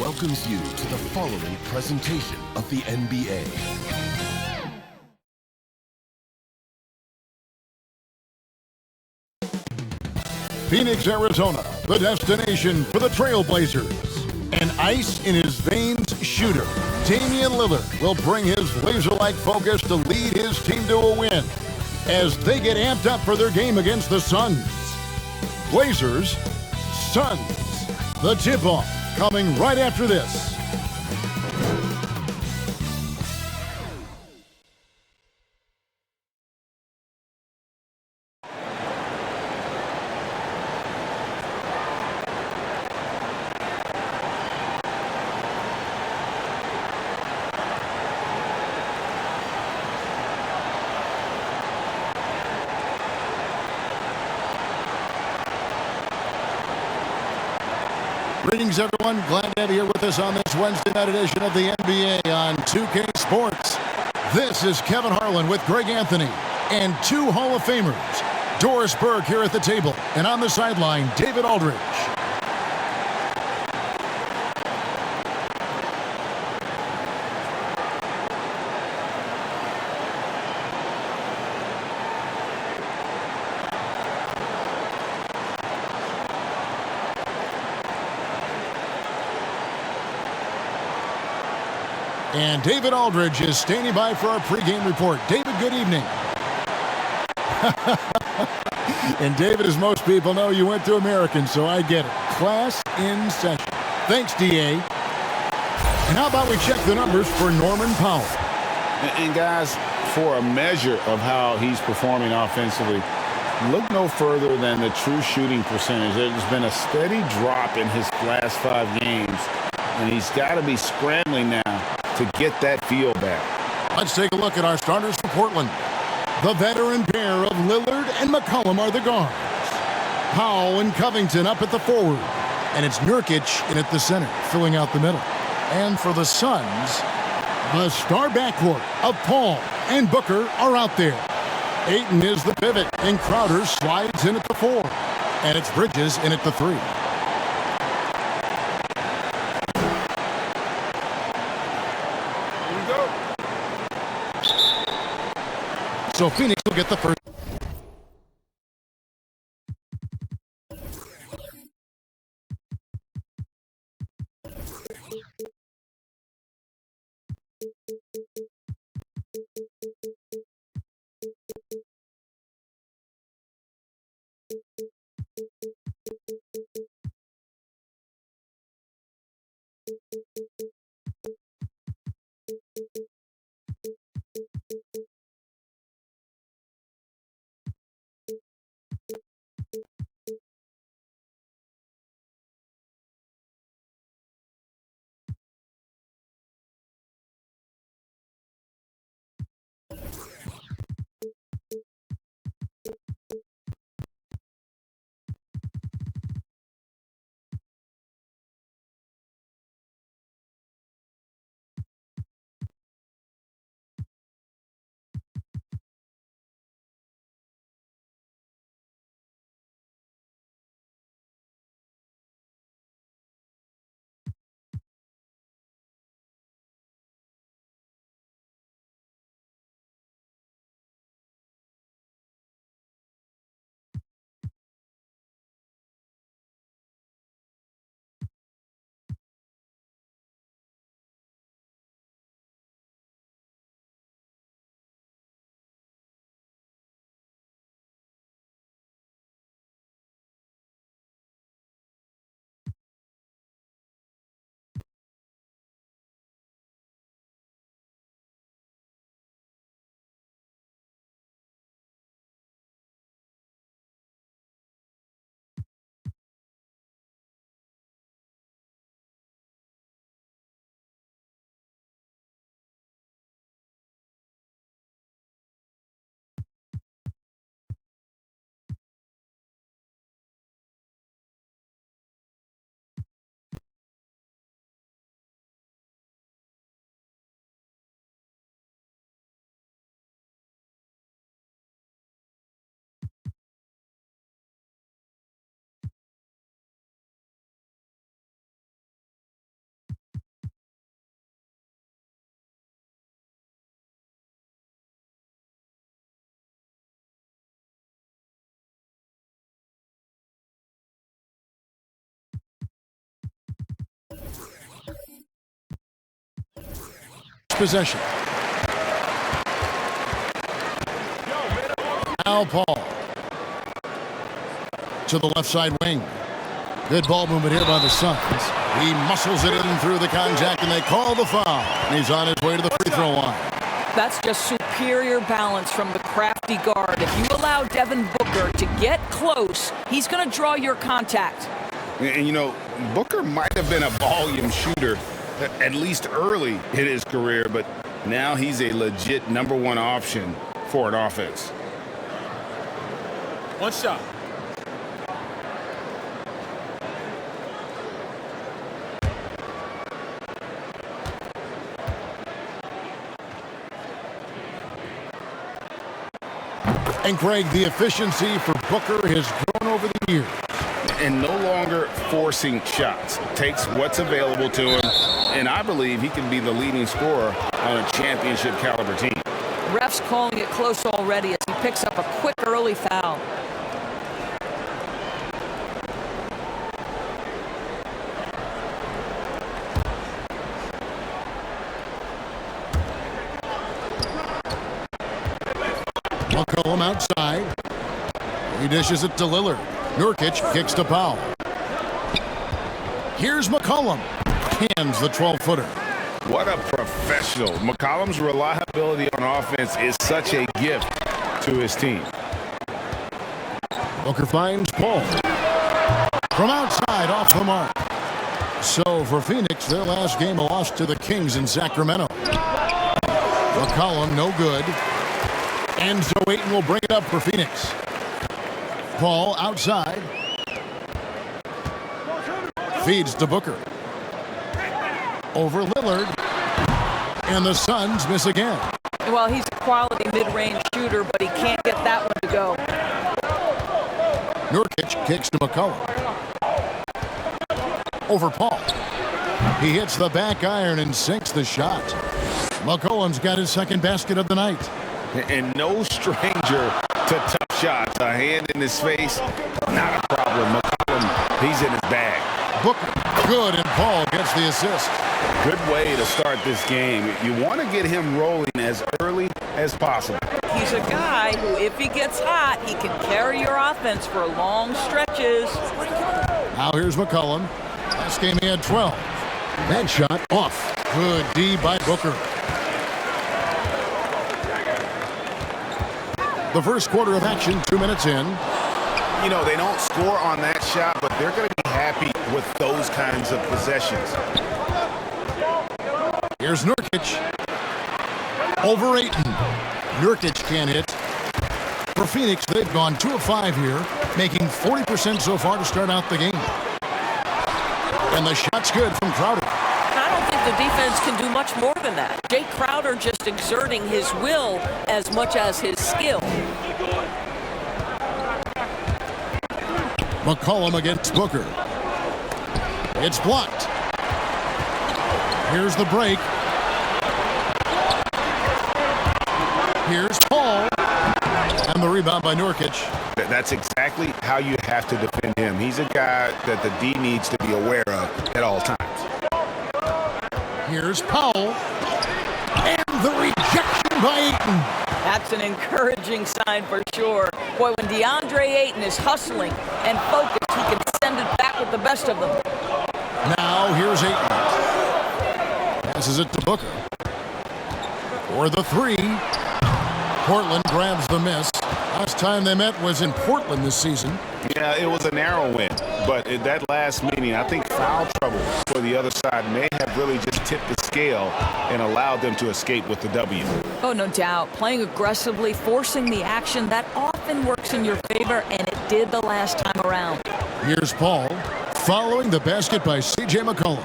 welcomes you to the following presentation of the NBA. Phoenix, Arizona, the destination for the Trailblazers. An ice in his veins shooter, Damian Lillard will bring his laser-like focus to lead his team to a win as they get amped up for their game against the Suns. Blazers, Suns. The tip-off coming right after this. Greetings, everyone. Glad to have you here with us on this Wednesday night edition of the NBA on 2K Sports. This is Kevin Harlan with Greg Anthony and two Hall of Famers, Doris Burke here at the table, and on the sideline, David Aldridge. And David Aldridge is standing by for our pregame report. David, good evening. And David, as most people know, you went to American, so I get it. Class in session. Thanks, DA. And how about we check the numbers for Norman Powell? And guys, for a measure of how he's performing offensively, look no further than the true shooting percentage. There's been a steady drop in his last 5 games, and he's got to be scrambling now to get that feel back. Let's take a look at our starters for Portland. The veteran pair of Lillard and McCollum are the guards. Powell and Covington up at the forward. And it's Nurkic in at the center, filling out the middle. And for the Suns, the star backcourt of Paul and Booker are out there. Ayton is the pivot, and Crowder slides in at the 4. And it's Bridges in at the 3. So Phoenix will get the first. Possession. Now Paul to the left side wing. Good ball movement here by the Suns. He muscles it in through the contact, and they call the foul. And he's on his way to the free throw line. That's just superior balance from the crafty guard. If you allow Devin Booker to get close, he's going to draw your contact. And, you know, Booker might have been a volume shooter, at least early in his career, but now he's a legit #1 option for an offense. One shot. And Greg, the efficiency for Booker has grown over the years. And no longer forcing shots. Takes what's available to him, and I believe he can be the leading scorer on a championship caliber team. Ref's calling it close already as he picks up a quick early foul. McCollum outside. He dishes it to Lillard. Nurkic kicks to Powell. Here's McCollum. Hands the 12-footer. What a professional. McCollum's reliability on offense is such a gift to his team. Booker finds Paul. From outside, off the mark. So for Phoenix, their last game lost to the Kings in Sacramento. McCollum, no good. And so Ayton will bring it up for Phoenix. Paul outside. Feeds to Booker. Over Lillard. And the Suns miss again. Well, he's a quality mid-range shooter, but he can't get that one to go. Nurkic kicks to McCollum. Over Paul. He hits the back iron and sinks the shot. McCollum's got his second basket of the night. And no stranger to tough shots. A hand in his face, not a problem. McCollum, he's in his bag. Booker, good, and Paul gets the assist. Good way to start this game. You want to get him rolling as early as possible. He's a guy who, if he gets hot, he can carry your offense for long stretches. Now here's McCollum. Last game he had 12. That shot off. Good D by Booker. The first quarter of action, 2 minutes in. You know, they don't score on that shot, but they're going to be happy with those kinds of possessions. Here's Nurkic. Over Ayton. Nurkic can't hit. For Phoenix, they've gone 2 of 5 here, making 40% so far to start out the game. And the shot's good from Crowder. I don't think the defense can do much more than that. Jay Crowder just exerting his will as much as his skill. McCollum against Booker. It's blocked. Here's the break. Here's Paul. And the rebound by Nurkic. That's exactly how you have to defend him. He's a guy that the D needs to be aware of at all times. Here's Powell. And the rejection by Ayton. That's an encouraging sign for sure. Boy, when DeAndre Ayton is hustling and focused, he can send it back with the best of them. Now here's Ayton. Passes it to Booker. For the three. Portland grabs the miss. Last time they met was in Portland this season. Yeah, it was a narrow win, but in that last meeting, I think foul trouble for the other side may have really just tipped the scale and allowed them to escape with the W. Oh, no doubt. Playing aggressively, forcing the action, that often works in your favor, and it did the last time around. Here's Paul, following the basket by C.J. McCollum.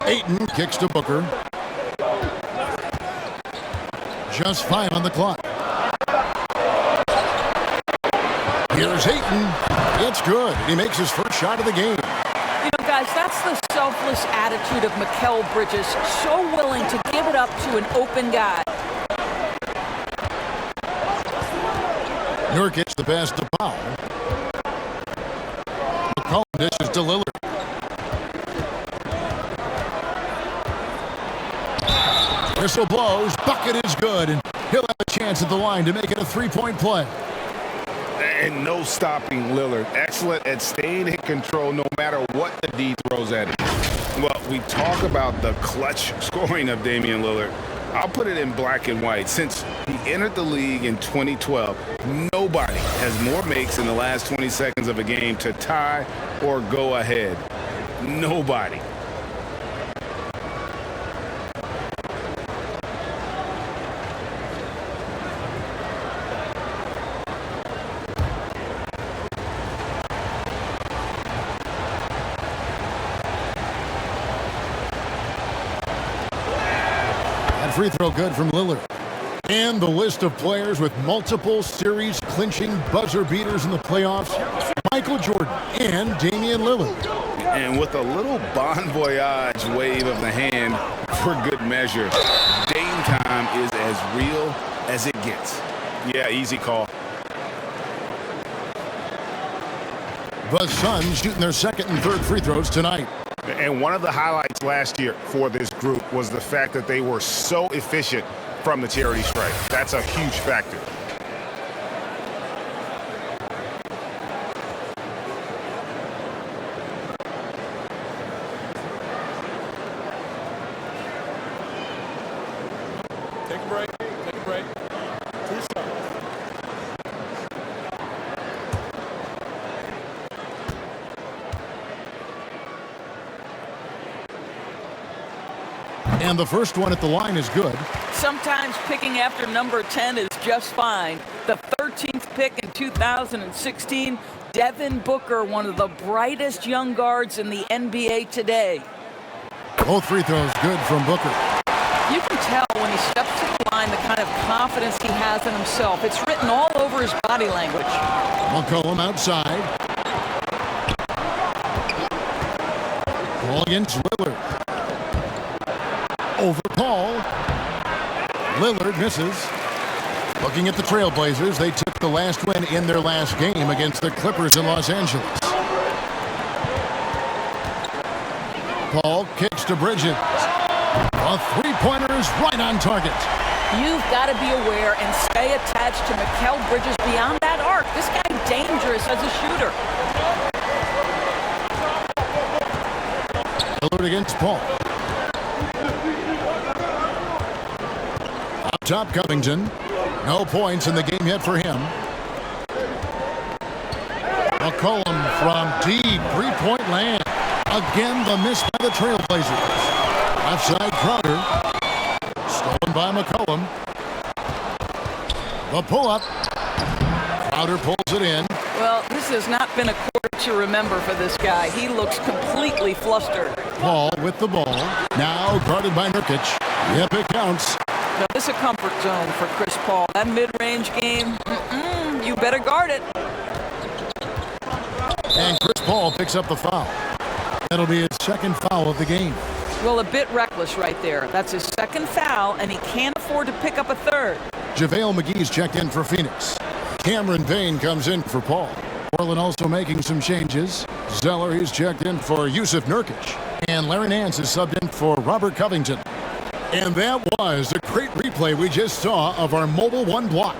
Ayton kicks to Booker. Just 5 on the clock. Here's Ayton. It's good. He makes his first shot of the game. You know, guys, that's the selfless attitude of Mikal Bridges. So willing to give it up to an open guy. Nurkic the pass to Powell. Dishes to Lillard. Whistle blows. Bucket is good. And he'll have a chance at the line to make it a three-point play. And no stopping Lillard. Excellent at staying in control no matter what the D throws at him. Well, we talk about the clutch scoring of Damian Lillard. I'll put it in black and white. Since he entered the league in 2012, nobody has more makes in the last 20 seconds of a game to tie or go ahead. Nobody. Free throw good from Lillard. And the list of players with multiple series-clinching buzzer beaters in the playoffs, Michael Jordan and Damian Lillard. And with a little bon voyage wave of the hand for good measure, Dame time is as real as it gets. Yeah, easy call. The Suns shooting their second and third free throws tonight. And one of the highlights last year for this group was the fact that they were so efficient from the charity stripe. That's a huge factor. Take a break. Take a break. 2 seconds. And the first one at the line is good. Sometimes picking after number 10 is just fine. The 13th pick in 2016, Devin Booker, one of the brightest young guards in the NBA today. Both free throws good from Booker. You can tell when he steps to the line the kind of confidence he has in himself. It's written all over his body language. McCollum outside. Ball against Lillard. Over Paul. Lillard misses. Looking at the Trailblazers, they took the last win in their last game against the Clippers in Los Angeles. Paul kicks to Bridges. A three-pointer is right on target. You've got to be aware and stay attached to Mikal Bridges beyond that arc. This guy's dangerous as a shooter. Lillard against Paul. Up top, Covington. No points in the game yet for him. McCollum from deep three-point land. Again, the miss by the Trailblazers. Outside Crowder. Stolen by McCollum. The pull-up. Crowder pulls it in. Well, this has not been a quarter to remember for this guy. He looks completely flustered. Paul with the ball. Now guarded by Nurkic. Yep, it counts. Now, this is a comfort zone for Chris Paul. That mid-range game, you better guard it. And Chris Paul picks up the foul. That'll be his second foul of the game. Well, a bit reckless right there. That's his second foul, and he can't afford to pick up a third. JaVale McGee's checked in for Phoenix. Cameron Payne comes in for Paul. Portland also making some changes. Zeller, he's checked in for Yusuf Nurkic. And Larry Nance is subbed in for Robert Covington. And that was a great replay we just saw of our Mobile One block.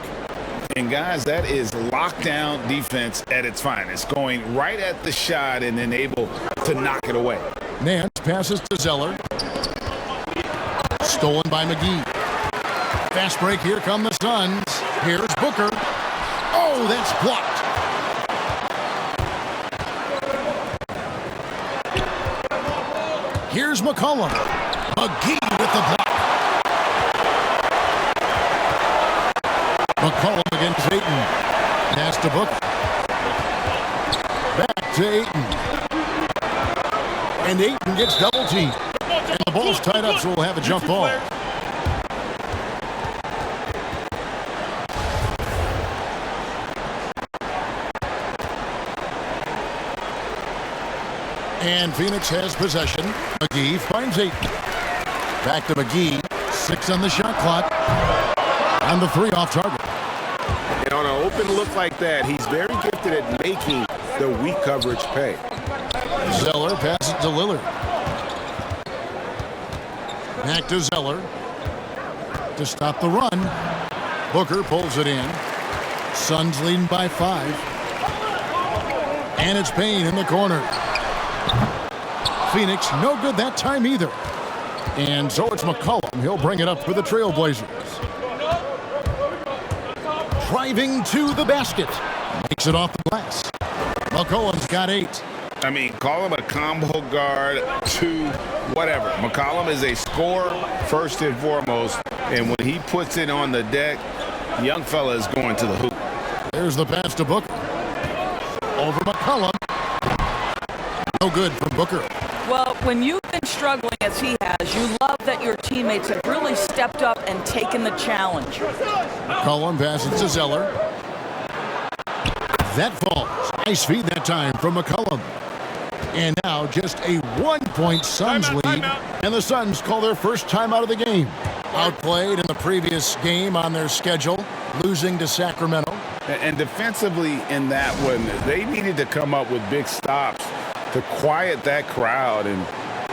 And guys, that is lockdown defense at its finest, going right at the shot and then able to knock it away. Nance passes to Zeller. Stolen by McGee. Fast break, here come the Suns. Here's Booker. Oh, that's blocked. Here's McCollum. McGee with the block. McCollum against Ayton. Pass to Booker. Back to Ayton. And Ayton gets double teamed. And the ball's tied up, so we'll have a jump ball. And Phoenix has possession. McGee finds Ayton. Back to McGee. 6 on the shot clock. And the 3 off target. And on an open look like that, he's very gifted at making the weak coverage pay. Zeller passes to Lillard. Back to Zeller to stop the run. Booker pulls it in. Suns leading by 5. And it's Payne in the corner. Phoenix no good that time either. And so it's McCollum. He'll bring it up for the Trailblazers. Driving to the basket. Makes it off the glass. McCollum's got 8. I mean, call him a combo guard to whatever. McCollum is a scorer first and foremost. And when he puts it on the deck, the young fella is going to the hoop. There's the pass to Booker. Over McCollum. No good from Booker. Well, when you've been struggling as he has, you love that your teammates have really stepped up and taken the challenge. McCollum passes to Zeller. That falls. Nice feed that time from McCollum. And now just a 1-point Suns lead. And the Suns call their first timeout of the game. Outplayed in the previous game on their schedule, losing to Sacramento. And defensively in that one, they needed to come up with big stops to quiet that crowd, and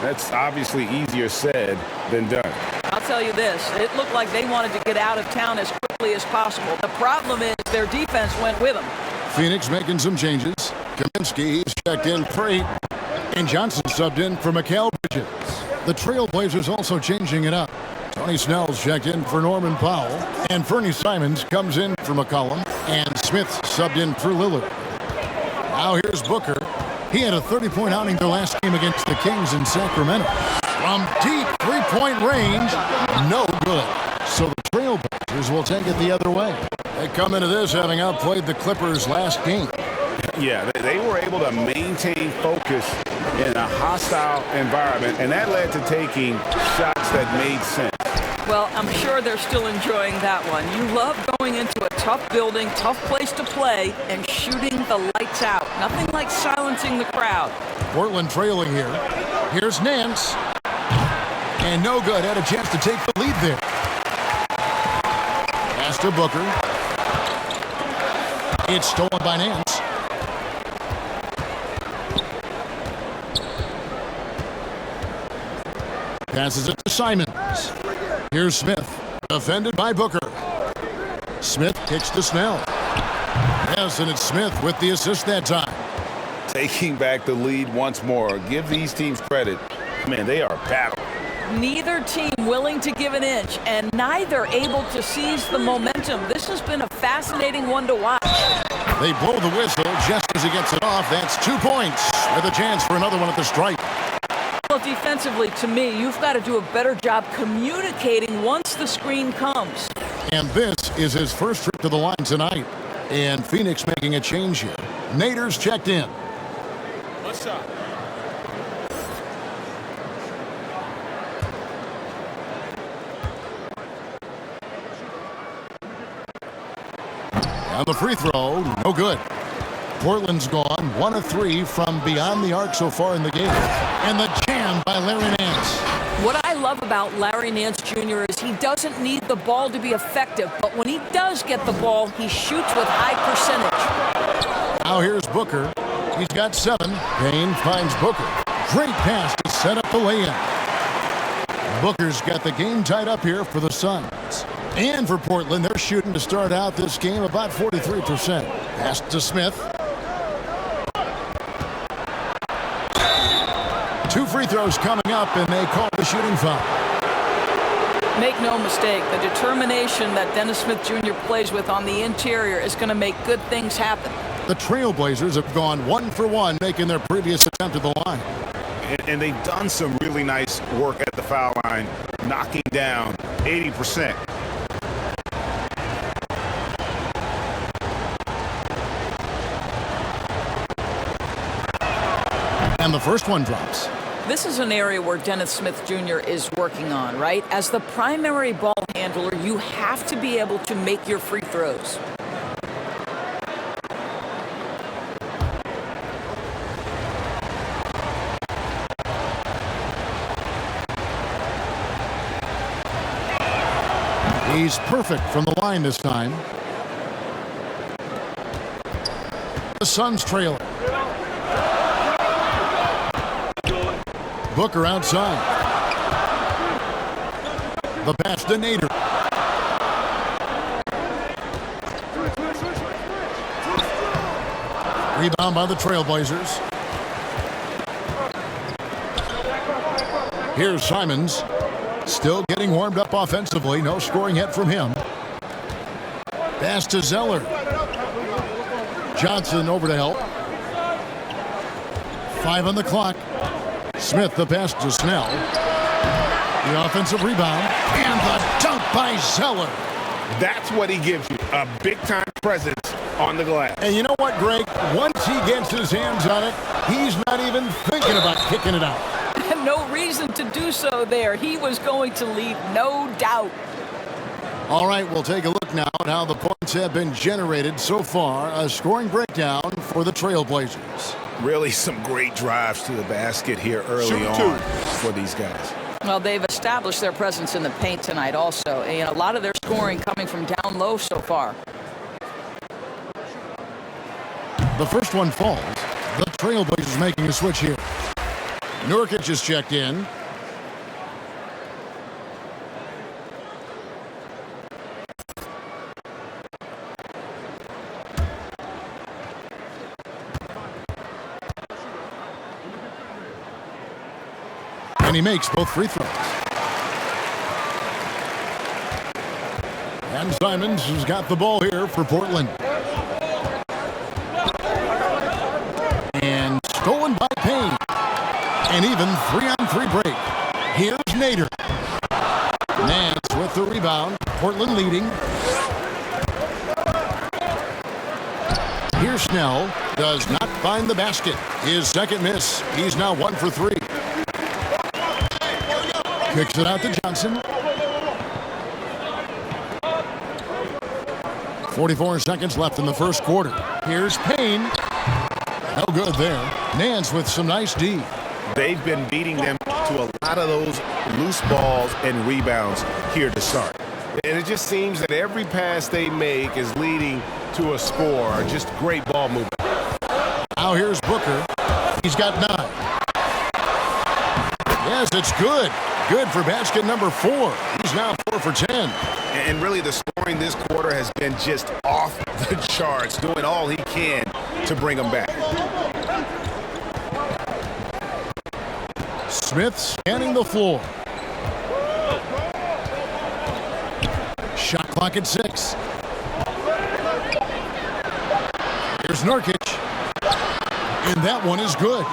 that's obviously easier said than done. I'll tell you this, it looked like they wanted to get out of town as quickly as possible. The problem is their defense went with them. Phoenix making some changes. Kaminsky, he's checked in for 8, and Johnson subbed in for Mikal Bridges. The Trailblazers also changing it up. Tony Snell's checked in for Norman Powell, and Fernie Simons comes in for McCollum, and Smith subbed in for Lillard. Now here's Booker. He had a 30-point outing their last game against the Kings in Sacramento. From deep three-point range, no good. So the Trailblazers will take it the other way. They come into this having outplayed the Clippers last game. Yeah, they were able to maintain focus in a hostile environment, and that led to taking shots that made sense. Well, I'm sure they're still enjoying that one. You love going into a tough building, tough place to play, and shooting the lights out. Nothing like silencing the crowd. Portland trailing here. Here's Nance. And no good. Had a chance to take the lead there. Pass to Booker. It's stolen by Nance. Passes it to Simons. Here's Smith. Defended by Booker. Smith kicks to Snell. Yes, and it's Smith with the assist that time. Taking back the lead once more. Give these teams credit. Man, they are battling. Neither team willing to give an inch, and neither able to seize the momentum. This has been a fascinating one to watch. They blow the whistle just as he gets it off. That's 2 points with a chance for another one at the stripe. Well, defensively, to me, you've got to do a better job communicating once the screen comes. And this is his first trip to the line tonight. And Phoenix making a change here. Nader's checked in. What's up? On the free throw, no good. Portland's gone 1 of 3 from beyond the arc so far in the game. And the jam by Larry Nance. What I love about Larry Nance Jr. is he doesn't need the ball to be effective, but when he does get the ball, he shoots with high percentage. Now here's Booker. He's got 7. Payne finds Booker. Great pass to set up the lay-in. Booker's got the game tied up here for the Suns. And for Portland, they're shooting to start out this game about 43%. Pass to Smith. 2 free throws coming up, and they call the shooting foul. Make no mistake, the determination that Dennis Smith Jr. plays with on the interior is going to make good things happen. The Trailblazers have gone 1 for 1, making their previous attempt at the line. And they've done some really nice work at the foul line, knocking down 80%. And the first one drops. This is an area where Dennis Smith Jr. is working on, right? As the primary ball handler, you have to be able to make your free throws. He's perfect from the line this time. The Suns trailing. Booker outside. The pass to Nader. Rebound by the Trailblazers. Here's Simons. Still getting warmed up offensively. No scoring yet from him. Pass to Zeller. Johnson over to help. 5 on the clock. Smith the pass to Snell. The offensive rebound. And the dunk by Zeller. That's what he gives you, a big-time presence on the glass. And you know what, Greg? Once he gets his hands on it, he's not even thinking about kicking it out. No reason to do so there. He was going to lead, no doubt. All right, we'll take a look now at how the points have been generated so far. A scoring breakdown for the Trailblazers. Really some great drives to the basket here early on for these guys. Well, they've established their presence in the paint tonight also. And a lot of their scoring coming from down low so far. The first one falls. The Trailblazers making a switch here. Nurkic is checked in. And he makes both free throws. And Simons has got the ball here for Portland. And stolen by Payne. And even 3-on-3 break. Here's Nader. Nance with the rebound. Portland leading. Here's Snell. Does not find the basket. His second miss. He's now 1 for 3. Kicks it out to Johnson. 44 seconds left in the first quarter. Here's Payne. No good there. Nance with some nice D. They've been beating them to a lot of those loose balls and rebounds here to start. And it just seems that every pass they make is leading to a score. Just great ball movement. Now here's Booker. He's got 9. Yes, it's good. Good for basket number 4. He's now 4 for 10. And really the scoring this quarter has been just off the charts, doing all he can to bring them back. Smith scanning the floor. Shot clock at 6. Here's Nurkic. And that one is good.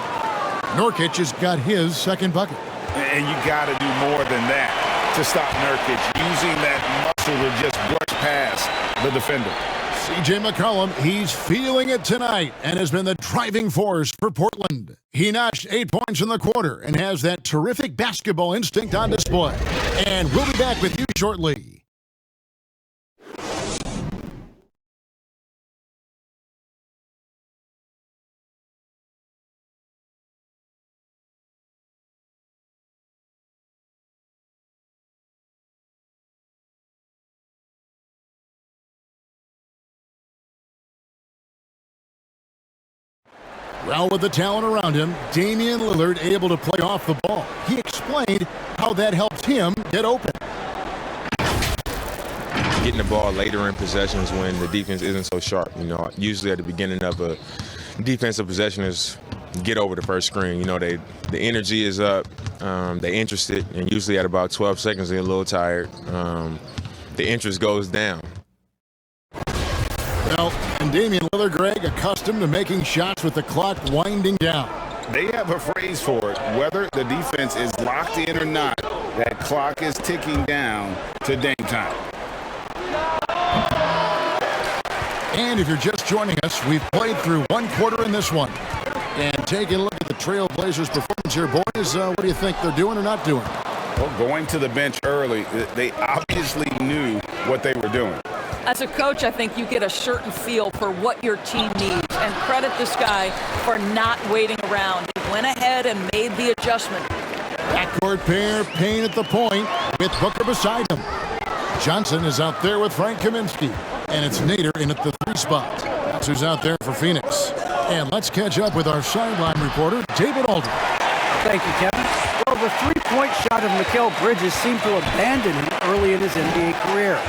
Nurkic has got his second bucket. And you got to do more than that to stop Nurkic, using that muscle to just brush past the defender. C.J. McCollum, he's feeling it tonight and has been the driving force for Portland. He notched 8 points in the quarter and has that terrific basketball instinct on display. And we'll be back with you shortly. Well, with the talent around him, Damian Lillard able to play off the ball. He explained how that helped him get open. Getting the ball later in possessions when the defense isn't so sharp. You know, usually at the beginning of a defensive possession is get over the first screen. You know, the energy is up, they're interested, and usually at about 12 seconds they're a little tired. The interest goes down. Well, and Damian Lillard, Greg, accustomed to making shots with the clock winding down. They have a phrase for it. Whether the defense is locked in or not, that clock is ticking down to dang time. And if you're just joining us, we've played through 1 quarter in this one. And taking a look at the Trailblazers' performance here, boys, what do you think they're doing or not doing? Well, going to the bench early, they obviously knew what they were doing. As a coach, I think you get a certain feel for what your team needs, and credit this guy for not waiting around. He went ahead and made the adjustment. Backcourt pair, Payne at the point with Booker beside him. Johnson is out there with Frank Kaminsky, and it's Nader in at the 3 spot. That's who's out there for Phoenix. And let's catch up with our sideline reporter, David Aldridge. Thank you, Kevin. Well, the three-point shot of Mikal Bridges seemed to abandon him early in his NBA career.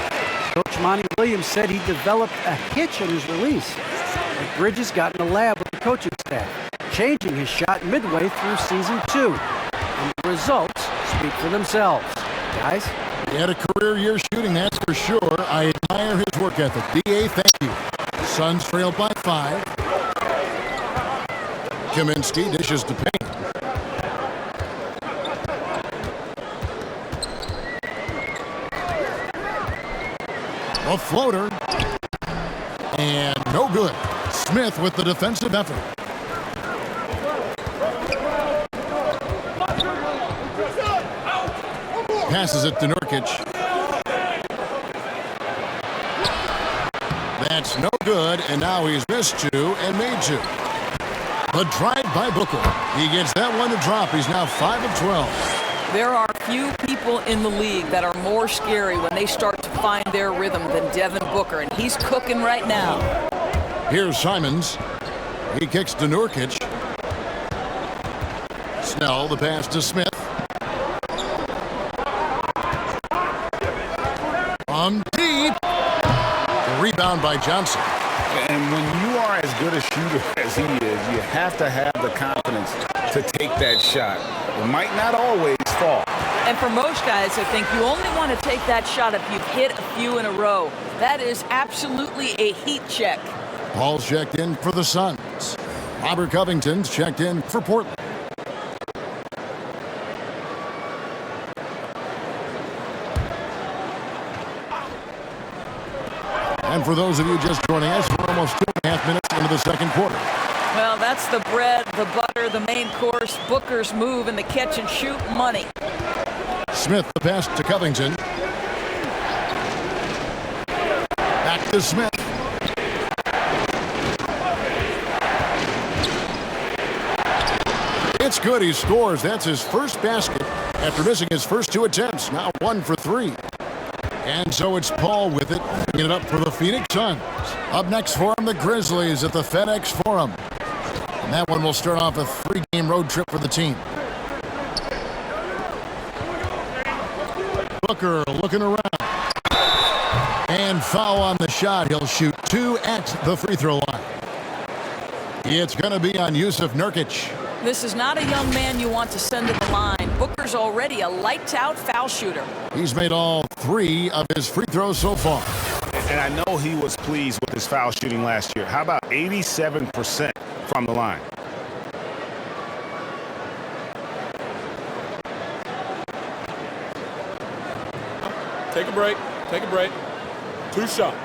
Coach Monty Williams said he developed a hitch in his release. But Bridges got in the lab with the coaching staff, changing his shot midway through season 2. And the results speak for themselves. Guys? He had a career year shooting, that's for sure. I admire his work ethic. D.A., thank you. Suns trail by 5. Kaminsky dishes to Payne. A floater. And no good. Smith with the defensive effort. Passes it to Nurkic. That's no good, and now he's missed 2 and made 2. The drive by Booker. He gets that one to drop. He's now 5 of 12. There are few people in the league that are more scary when they start to find their rhythm than Devin Booker, and he's cooking right now. Here's Simons. He kicks to Nurkic. Snell, the pass to Smith. From deep. The rebound by Johnson. And when you are as good a shooter as he is, you have to have the confidence to take that shot. It might not always fall. And for most guys, I think you only want to take that shot if you've hit a few in a row. That is absolutely a heat check. Paul's checked in for the Suns. Robert Covington's checked in for Portland. And for those of you just joining us, we're almost 2.5 minutes into the second quarter. Well, that's the bread, the butter, the main course, Booker's move, and the catch and shoot money. Smith, the pass to Covington. Back to Smith. It's good. He scores. That's his first basket after missing his first 2 attempts. Now 1 for 3. And so it's Paul with it, bringing it up for the Phoenix Suns. Up next for him, the Grizzlies at the FedEx Forum. And that one will start off a 3-game road trip for the team. Booker looking around. And foul on the shot. He'll shoot 2 at the free throw line. It's going to be on Yusuf Nurkic. This is not a young man you want to send to the line. Booker's already a lights-out foul shooter. He's made all 3 of his free throws so far. And I know he was pleased with his foul shooting last year. How about 87% from the line? Take a break. Take a break. 2 shots.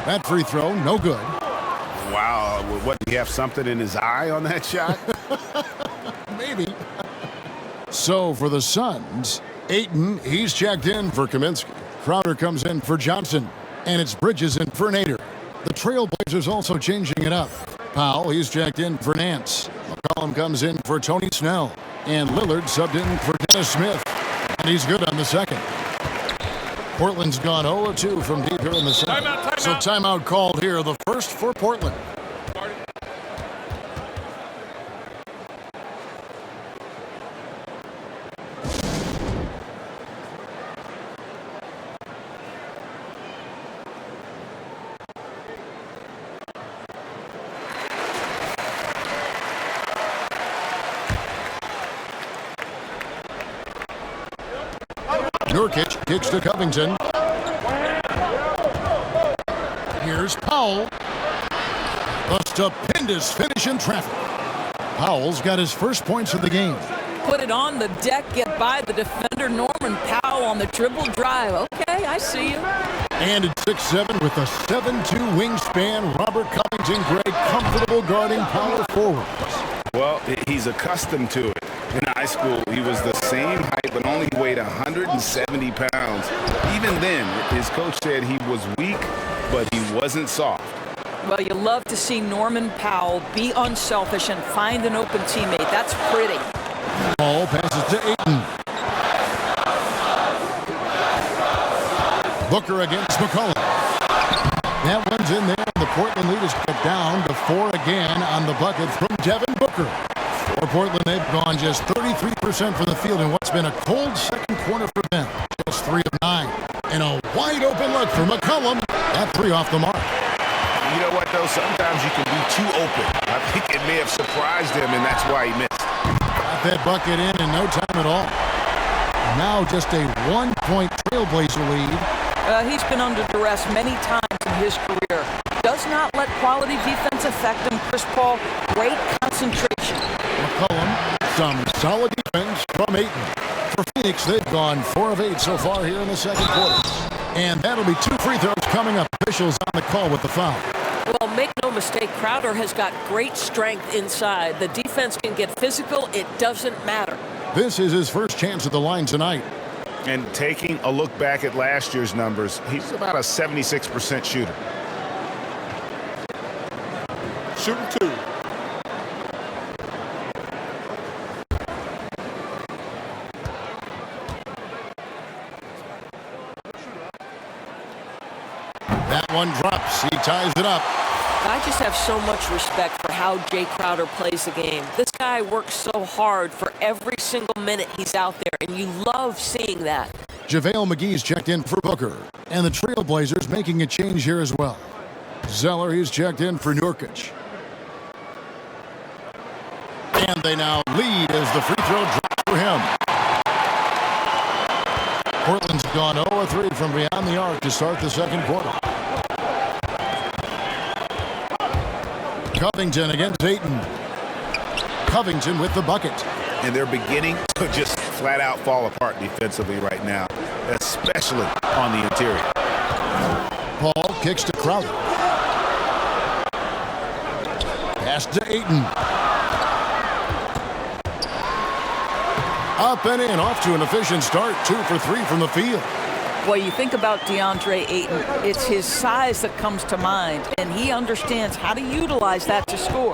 That free throw, no good. Wow. What, do you have something in his eye on that shot? Maybe. So for the Suns, Ayton, he's checked in for Kaminsky. Crowder comes in for Johnson. And it's Bridges in for Nader. The Trailblazers also changing it up. Powell, he's checked in for Nance. McCollum comes in for Tony Snell. And Lillard subbed in for Dennis Smith. And he's good on the second. Portland's gone 0-2 from deep here in the second. Timeout. So timeout called here, the first for Portland. Nurkic kicks to Covington. Here's Powell. The stupendous finish in traffic. Powell's got his first points of the game. Put it on the deck, get by the defender, Norman Powell on the dribble drive. Okay, I see you. And at 6'7" with a 7'2" wingspan, Robert Covington, great, comfortable guarding power forwards. Well, he's accustomed to it. In high school, he was the same height, but only weighed 170 pounds. Even then, his coach said he was weak, but he wasn't soft. Well, you love to see Norman Powell be unselfish and find an open teammate. That's pretty. Paul passes to Ayton. Booker against McCollum. That one's in there. The Portland lead is cut down to 4 again on the bucket from Devin Booker. For Portland, they've gone just 33% from the field in what's been a cold second quarter for them. Just 3 of 9. And a wide open look for McCollum. That 3 off the mark. You know what, though? Sometimes you can be too open. I think it may have surprised him, and that's why he missed. Got that bucket in no time at all. Now just a 1-point Trailblazer lead. He's been under duress many times in his career. Does not let quality defense affect him. Chris Paul, great concentration. McCollum, some solid defense from Ayton. For Phoenix, they've gone 4 of 8 so far here in the second quarter. And that'll be 2 free throws coming up. Officials on the call with the foul. Well, make no mistake, Crowder has got great strength inside. The defense can get physical. It doesn't matter. This is his first chance at the line tonight. And taking a look back at last year's numbers, he's about a 76% shooter. Shooting 2. That one drops. He ties it up. I just have so much respect for how Jay Crowder plays the game. This guy works so hard for every single minute he's out there, and you love seeing that. JaVale McGee's checked in for Booker. And the Trailblazers making a change here as well. Zeller, he's checked in for Nurkic. And they now lead as the free throw drops for him. Portland's gone 0-3 from beyond the arc to start the second quarter. Covington against Ayton. Covington with the bucket. And they're beginning to just flat out fall apart defensively right now, especially on the interior. Paul kicks to Crowder. Pass to Ayton. Up and in, off to an efficient start. 2 for 3 from the field. Well, you think about DeAndre Ayton, it's his size that comes to mind, and he understands how to utilize that to score.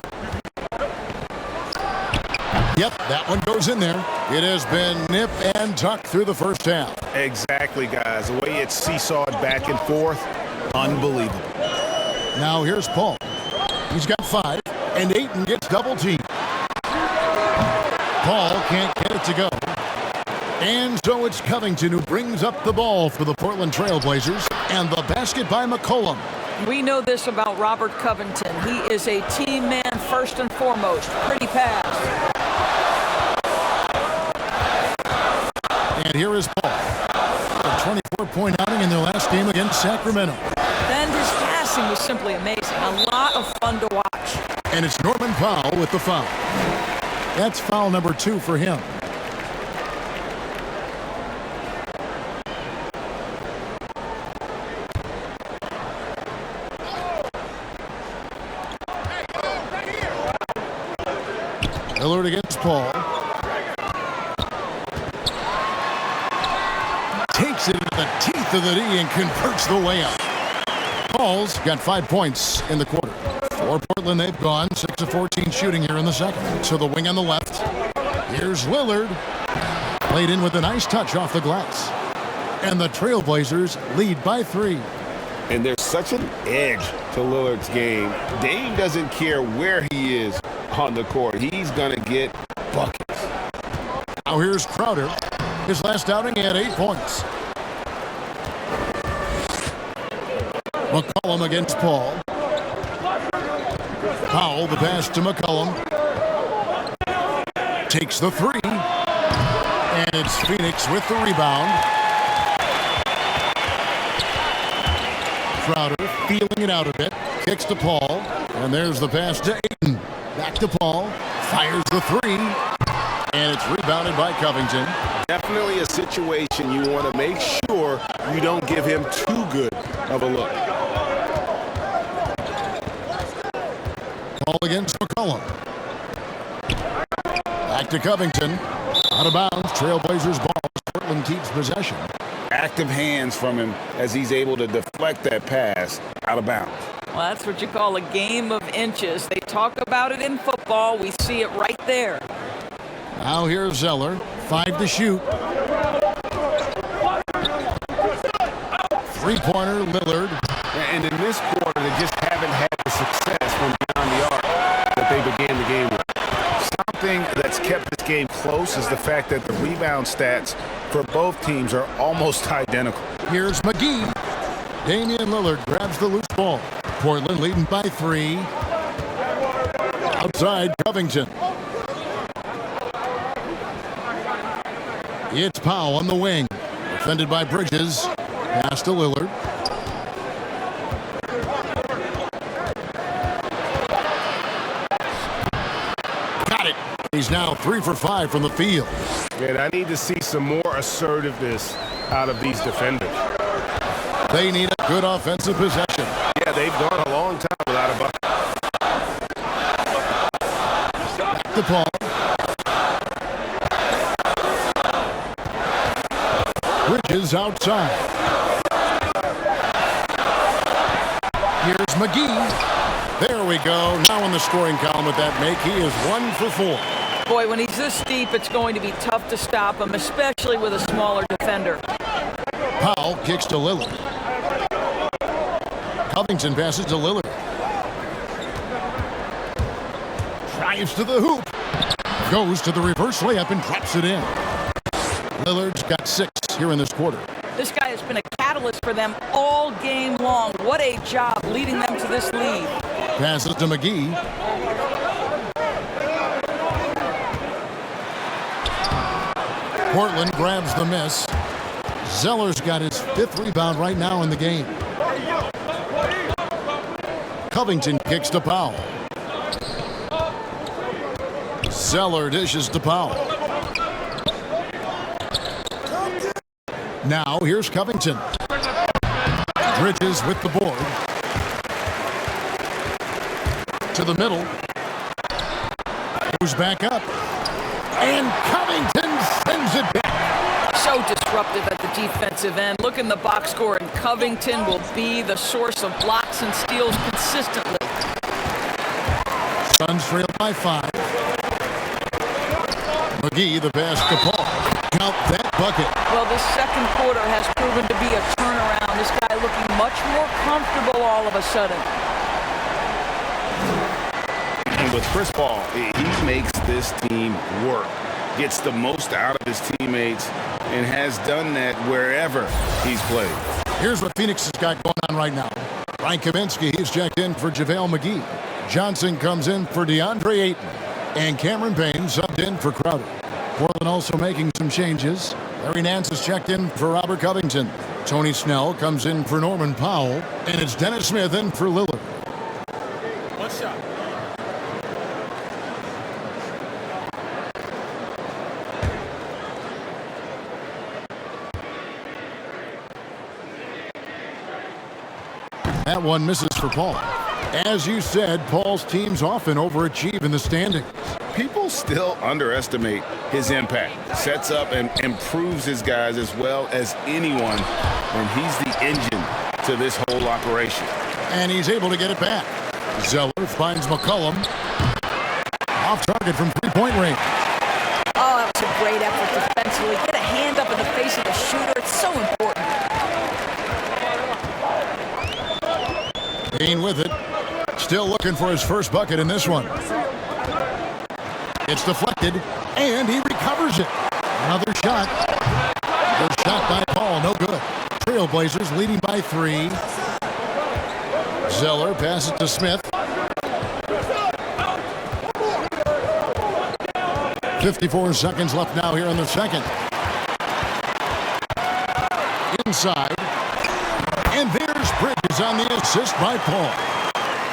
Yep, that one goes in there. It has been nip and tuck through the first half. Exactly, guys. The way it's seesawed back and forth, unbelievable. Now here's Paul. He's got 5, and Ayton gets double teamed. Paul can't get it to go. And so it's Covington who brings up the ball for the Portland Trailblazers, and the basket by McCollum. We know this about Robert Covington. He is a team man first and foremost. Pretty pass. And here is Paul. A 24-point outing in their last game against Sacramento. And his passing was simply amazing. A lot of fun to watch. And it's Norman Powell with the foul. That's foul number 2 for him. Lillard against Paul. Takes it into the teeth of the D and converts the layup. Paul's got 5 points in the quarter. For Portland, they've gone 6 of 14 shooting here in the second. So the wing on the left. Here's Lillard. Played in with a nice touch off the glass. And the Trailblazers lead by 3. And there's such an edge to Lillard's game. Dame doesn't care where he is on the court. He's going to get buckets. Now here's Crowder. His last outing, he had 8 points. McCollum against Paul. Powell, the pass to McCollum. Takes the 3. And it's Phoenix with the rebound. Crowder feeling it out a bit. Kicks to Paul. And there's the pass to Ayton. Back to Paul. Fires the 3. And it's rebounded by Covington. Definitely a situation you want to make sure you don't give him too good of a look. Paul against McCollum. Back to Covington. Out of bounds. Trailblazers ball. Portland keeps possession. Active hands from him as he's able to deflect that pass out of bounds. Well, that's what you call a game of inches. They talk about it in football. We see it right there. Now here's Zeller. 5 to shoot. Three-pointer, Lillard. And in this quarter, they just haven't had the success from beyond the arc that they began the game with. Something that's kept this game close is the fact that the rebound stats for both teams are almost identical. Here's McGee. Damian Lillard grabs the loose ball. Portland leading by 3. Outside, Covington. It's Powell on the wing. Defended by Bridges. Pass to Lillard. Got it. He's now 3 for 5 from the field. And I need to see some more assertiveness out of these defenders. They need a good offensive possession. Yeah, they've gone a long time without a bucket. Back to Paul. Bridges outside. Here's McGee. There we go. Now in the scoring column with that make, he is 1 for 4. Boy, when he's this deep, it's going to be tough to stop him, especially with a smaller defender. Powell kicks to Lillard. Covington passes to Lillard. Drives to the hoop. Goes to the reverse layup and drops it in. Lillard's got 6 here in this quarter. This guy has been a catalyst for them all game long. What a job leading them to this lead. Passes to McGee. Portland grabs the miss. Zeller's got his 5th rebound right now in the game. Covington kicks to Powell. Zeller dishes to Powell. Now here's Covington. Bridges with the board. To the middle. Goes back up. And Covington sends it back. So disruptive at the defensive end. Look in the box score, and Covington will be the source of blocks and steals consistently. Suns trail by 5. McGee, the pass to Paul. Count that bucket. Well, this second quarter has proven to be a turnaround. This guy looking much more comfortable all of a sudden. And with Chris Paul, he makes this team work. Gets the most out of his teammates and has done that wherever he's played. Here's what Phoenix has got going on right now. Ryan Kaminsky, he's checked in for JaVale McGee. Johnson comes in for DeAndre Ayton. And Cameron Payne subbed in for Crowder. Portland also making some changes. Larry Nance has checked in for Robert Covington. Tony Snell comes in for Norman Powell. And it's Dennis Smith in for Lillard. One shot. That one misses for Paul. As you said, Paul's teams often overachieve in the standings. People still underestimate his impact. Sets up and improves his guys as well as anyone, and he's the engine to this whole operation. And he's able to get it back. Zeller finds McCollum. Off target from three-point range. Oh, that was a great effort defensively. Get a hand up in the face of the shooter. It's so important. Payne with it. Still looking for his first bucket in this one. It's deflected, and he recovers it. Another shot. Good shot by Paul, no good. Trailblazers leading by 3. Zeller passes to Smith. 54 seconds left now here in the second. Inside. And there's Bridges on the assist by Paul.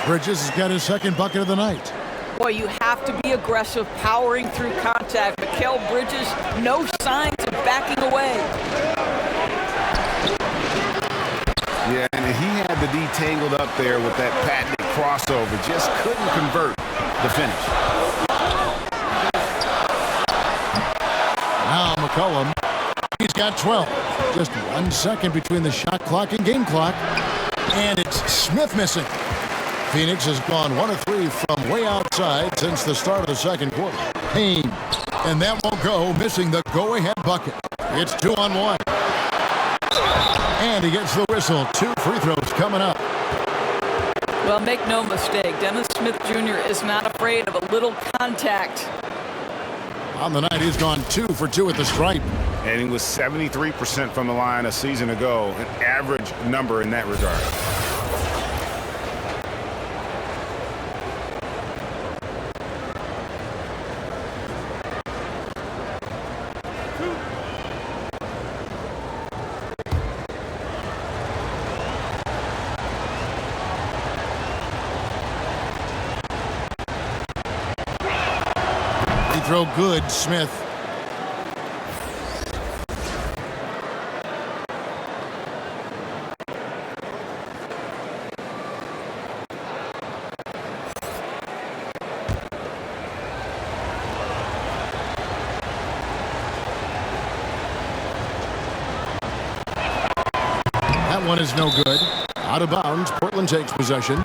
Bridges has got his second bucket of the night. Boy, you have to be aggressive, powering through contact. Mikal Bridges, no signs of backing away. Yeah, and he had the D tangled up there with that patented crossover. Just couldn't convert the finish. Now McCollum, he's got 12. Just 1 second between the shot clock and game clock. And it's Smith missing. Phoenix has gone 1 of 3 from way outside since the start of the second quarter. Payne, and that won't go, missing the go-ahead bucket. It's 2-on-1. And he gets the whistle. 2 free throws coming up. Well, make no mistake, Dennis Smith Jr. is not afraid of a little contact. On the night, he's gone 2 for 2 at the stripe. And he was 73% from the line a season ago, an average number in that regard. Free throw good, Smith. That one is no good. Out of bounds. Portland takes possession.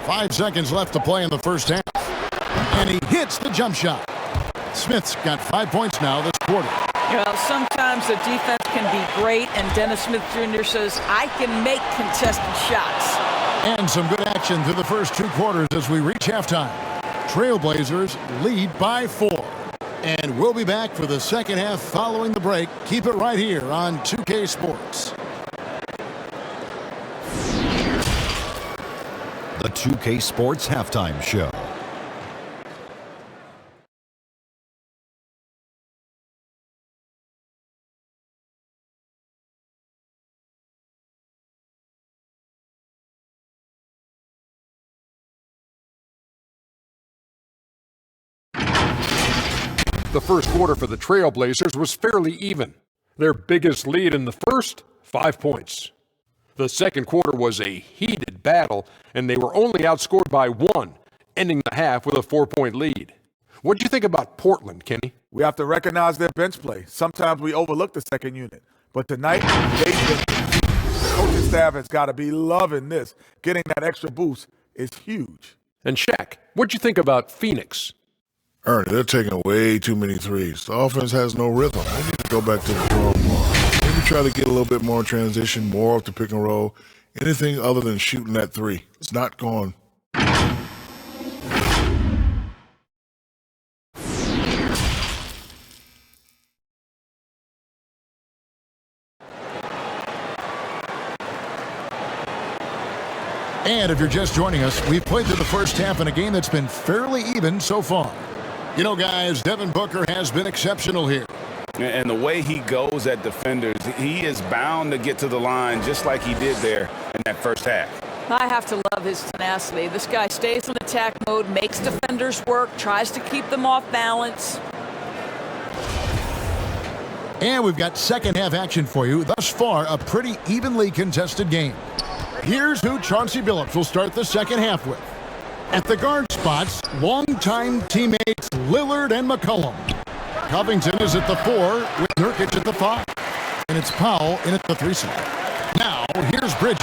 Five seconds left to play in the first half. And he hits the jump shot. Smith's got 5 points now this quarter. Well, sometimes the defense can be great, and Dennis Smith Jr. says, I can make contested shots. And some good action through the first 2 quarters as we reach halftime. Trailblazers lead by 4. And we'll be back for the second half following the break. Keep it right here on 2K Sports. The 2K Sports Halftime Show. The first quarter for the Trailblazers was fairly even. Their biggest lead in the first, 5 points. The second quarter was a heated battle, and they were only outscored by 1, ending the half with a 4-point lead. What do you think about Portland, Kenny? We have to recognize their bench play. Sometimes we overlook the second unit. But tonight, the coaching staff has got to be loving this. Getting that extra boost is huge. And Shaq, what do you think about Phoenix? Ernie, they're taking way too many threes. The offense has no rhythm. They need to go back to the drawing board. Maybe try to get a little bit more transition, more off the pick and roll. Anything other than shooting that 3. It's not going. And if you're just joining us, we've played through the first half in a game that's been fairly even so far. You know, guys, Devin Booker has been exceptional here. And the way he goes at defenders, he is bound to get to the line just like he did there in that first half. I have to love his tenacity. This guy stays in attack mode, makes defenders work, tries to keep them off balance. And we've got second half action for you. Thus far, a pretty evenly contested game. Here's who Chauncey Billups will start the second half with. At the guard spots, longtime teammates Lillard and McCollum. Covington is at the 4 with Nurkic at the 5. And it's Powell in at the 3 slot. Now, here's Bridges.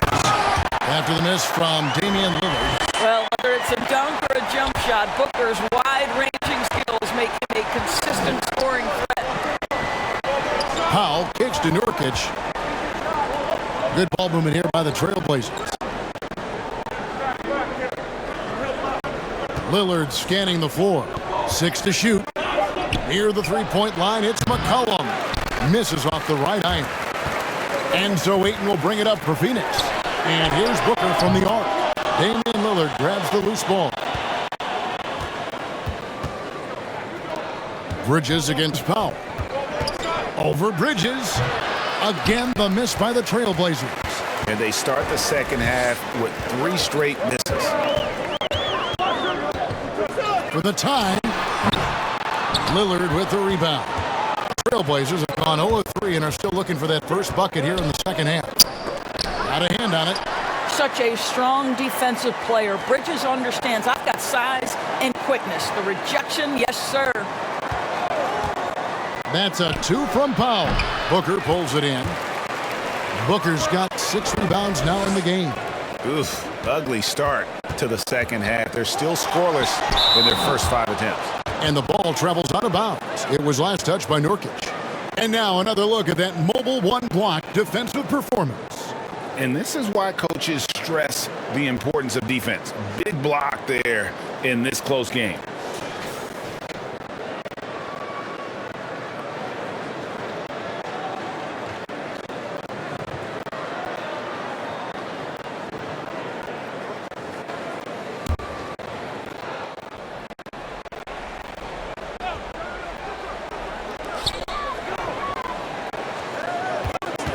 After the miss from Damian Lillard. Well, whether it's a dunk or a jump shot, Booker's wide-ranging skills make him a consistent scoring threat. Powell kicks to Nurkic. Good ball movement here by the Trailblazers. Lillard scanning the floor. 6 to shoot. Near the 3-point line, it's McCollum. Misses off the right iron. And so Ayton will bring it up for Phoenix. And here's Booker from the arc. Damian Lillard grabs the loose ball. Bridges against Powell. Over Bridges. Again, the miss by the Trailblazers. And they start the second half with 3 straight misses. For the time, Lillard with the rebound. Trailblazers have gone 0-3 and are still looking for that first bucket here in the second half. Got a hand on it. Such a strong defensive player. Bridges understands I've got size and quickness. The rejection, yes, sir. That's a 2 from Powell. Booker pulls it in. Booker's got 6 rebounds now in the game. Oof, ugly start to the second half. They're still scoreless in their first 5 attempts. And the ball travels out of bounds. It was last touched by Nurkic. And now another look at that mobile one-block defensive performance. And this is why coaches stress the importance of defense. Big block there in this close game.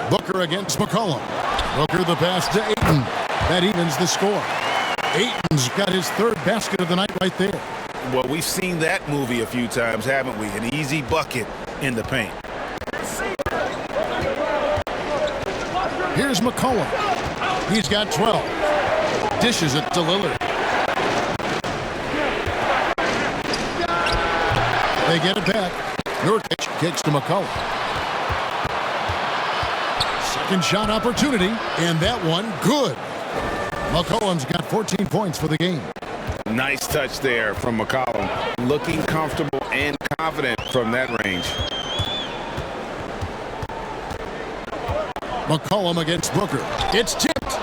Booker against McCollum. Booker the pass to Ayton. That evens the score. Ayton's got his 3rd basket of the night right there. Well, we've seen that movie a few times, haven't we? An easy bucket in the paint. Here's McCollum. He's got 12. Dishes it to Lillard. They get it back. Nurkic kicks to McCollum. Second shot opportunity, and that one good. McCollum's got 14 points for the game. Nice touch there from McCollum. Looking comfortable and confident from that range. McCollum against Booker. It's tipped.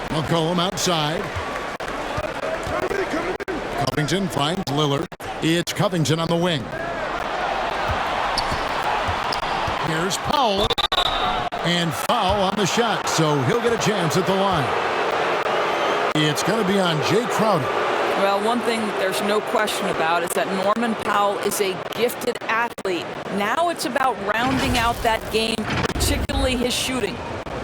McCollum outside. Covington finds Lillard. It's Covington on the wing. Here's Powell. And foul on the shot, so he'll get a chance at the line. It's going to be on Jay Crowder. Well, one thing there's no question about is that Norman Powell is a gifted athlete. Now it's about rounding out that game, particularly his shooting.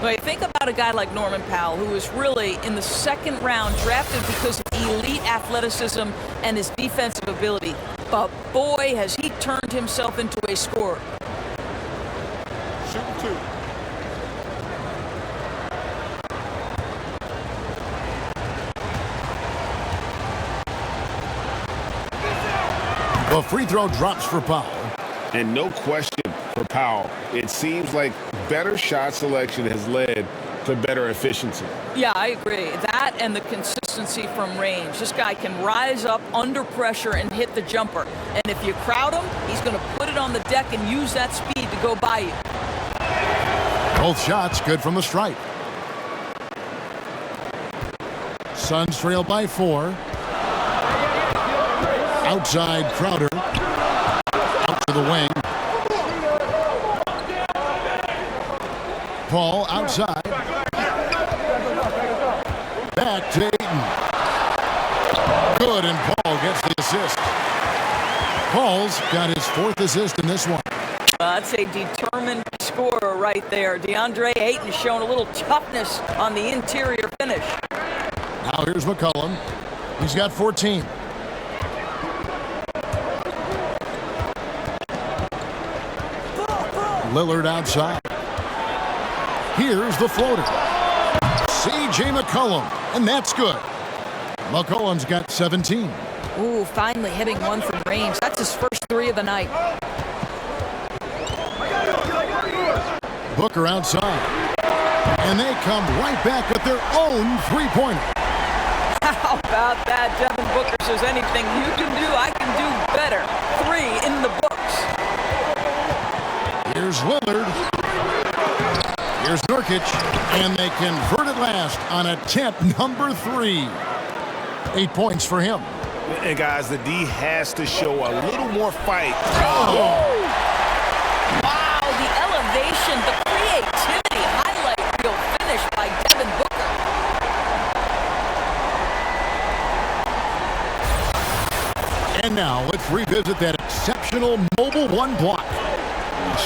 When I think about a guy like Norman Powell, who was really in the 2nd round drafted because of elite athleticism and his defensive ability. But boy, has he turned himself into a scorer. Shooting 2. The free throw drops for Powell. And no question for Powell. It seems like better shot selection has led to better efficiency. Yeah, I agree. That and the consistency from range. This guy can rise up under pressure and hit the jumper. And if you crowd him, he's going to put it on the deck and use that speed to go by you. Both shots good from the stripe. Suns trail by 4. Outside Crowder. Out to the wing. Paul outside. Back to Ayton. Good, and Paul gets the assist. Paul's got his 4th assist in this one. That's a determined scorer right there. DeAndre Ayton showing a little toughness on the interior finish. Now here's McCollum. He's got 14. Lillard outside. Here's the floater. C.J. McCollum, and that's good. McCollum's got 17. Ooh, finally hitting one from range. That's his first 3 of the night. Booker outside. And they come right back with their own 3-pointer. How about that? Devin Booker says anything you can do, I can do better. 3 in the books. Here's Lillard. Here's Nurkic. And they convert it last on attempt number 3. 8 points for him. And guys, the D has to show a little more fight. Oh. Wow, the elevation, the creativity, highlight reel finish by Devin Booker. And now let's revisit that exceptional mobile one block.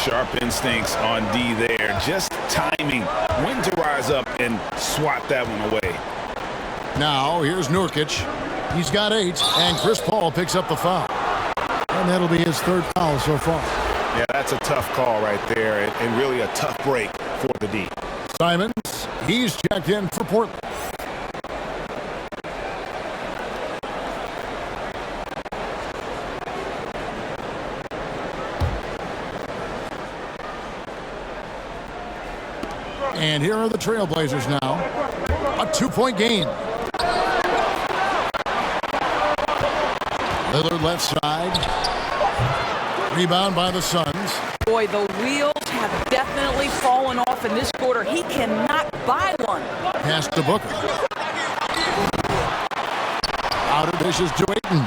Sharp instincts on D there. Just timing when to rise up and swat that one away. Now here's Nurkic. He's got 8, and Chris Paul picks up the foul. And that'll be his 3rd foul so far. Yeah, that's a tough call right there, and really a tough break for the D. Simons, he's checked in for Portland. And here are the Trailblazers now. A 2-point game. Lillard left side. Rebound by the Suns. Boy, the wheels have definitely fallen off in this quarter. He cannot buy one. Pass to Booker. Outer dishes to Ayton.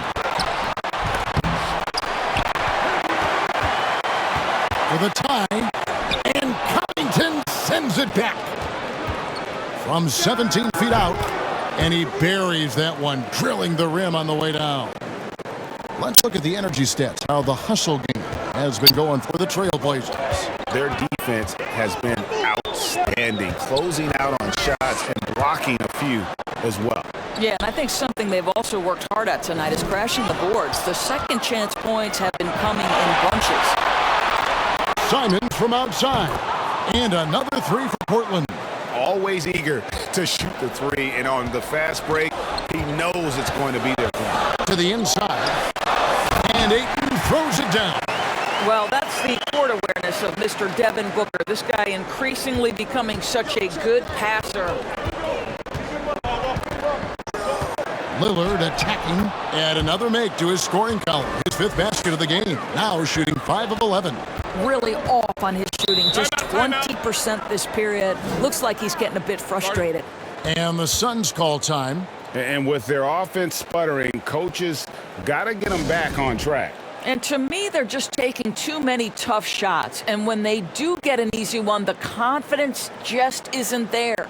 With a tie. And Covington sends it back. From 17 feet out. And he buries that one, drilling the rim on the way down. Let's look at the energy stats, how the hustle game has been going for the Trailblazers. Their defense has been outstanding, closing out on shots and blocking a few as well. Yeah, and I think something they've also worked hard at tonight is crashing the boards. The second chance points have been coming in bunches. Simon from outside. And another three for Portland. Always eager to shoot the three, and on the fast break, he knows it's going to be there for him. To the inside. And Ayton throws it down. Well, that's the court awareness of Mr. Devin Booker. This guy increasingly becoming such a good passer. Lillard attacking. And another make to his scoring column. His fifth basket of the game. Now shooting 5 of 11. Really off on his shooting. Just 20% this period. Looks like he's getting a bit frustrated. And the Suns call time. And with their offense sputtering, coaches got to get them back on track. And to me, they're just taking too many tough shots. And when they do get an easy one, the confidence just isn't there.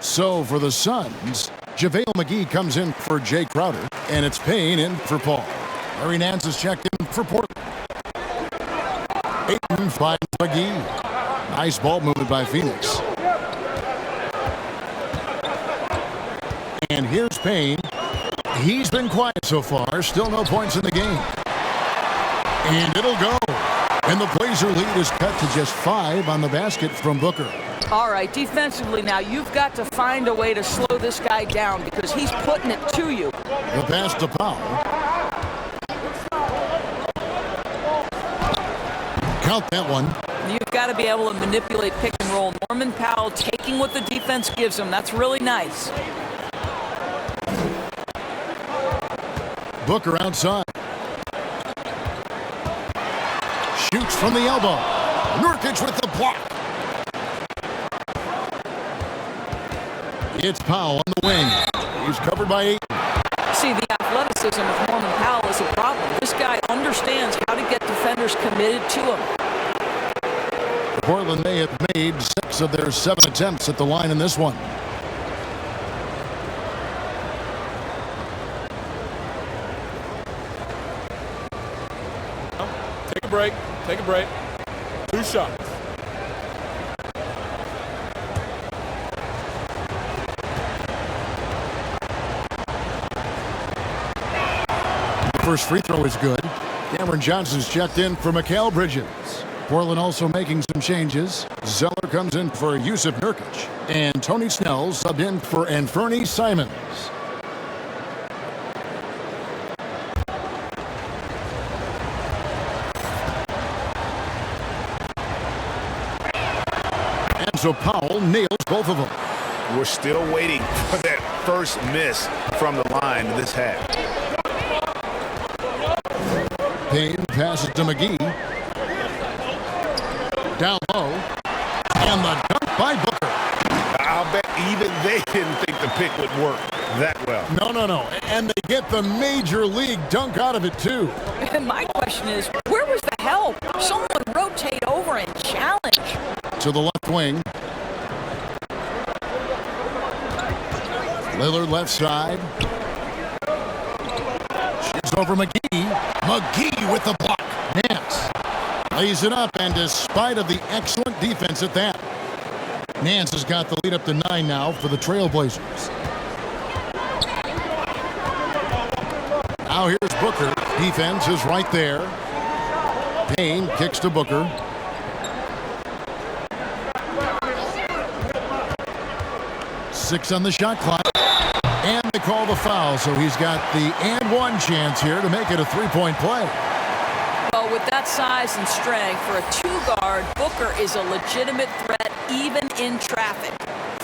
So for the Suns, JaVale McGee comes in for Jay Crowder, and it's Payne in for Paul. Larry Nance is checked in for Portland. Ayton finds McGee. Nice ball movement by Phoenix. And here's Payne. He's been quiet so far. Still no points in the game. And it'll go. And the Blazer lead is cut to just 5 on the basket from Booker. All right, defensively now, you've got to find a way to slow this guy down because he's putting it to you. The pass to Powell. Count that one. You've got to be able to manipulate pick and roll. Norman Powell taking what the defense gives him. That's really nice. Booker outside. Shoots from the elbow. Nurkic with the block. It's Powell on the wing. He's covered by 8. See, the athleticism of Norman Powell is a problem. This guy understands how to get defenders committed to him. Portland may have made 6 of their 7 attempts at the line in this one. Take a break. Take a break. 2 shots. First free throw is good. Cameron Johnson's checked in for Mikal Bridges. Portland also making some changes. Zeller comes in for Yusuf Nurkic. And Tony Snell subbed in for Anfernee Simons. And so Powell nails both of them. We're still waiting for that first miss from the line this half. Payne passes to McGee. Down low. And the dunk by Booker. I'll bet even they didn't think the pick would work that well. No. And they get the major league dunk out of it, too. And my question is, where was the help. Someone rotate over and challenge. To the left wing. Lillard left side. Shoots over McGee. McGee with the block. Nance lays it up, and despite of the excellent defense at that, Nance has got the lead up to 9 now for the Trailblazers. Now here's Booker. Defense is right there. Payne kicks to Booker. Six on the shot clock. And they call the foul, so he's got the and one chance here to make it a three-point play. Well, with that size and strength, for a two-guard, Booker is a legitimate threat even in traffic.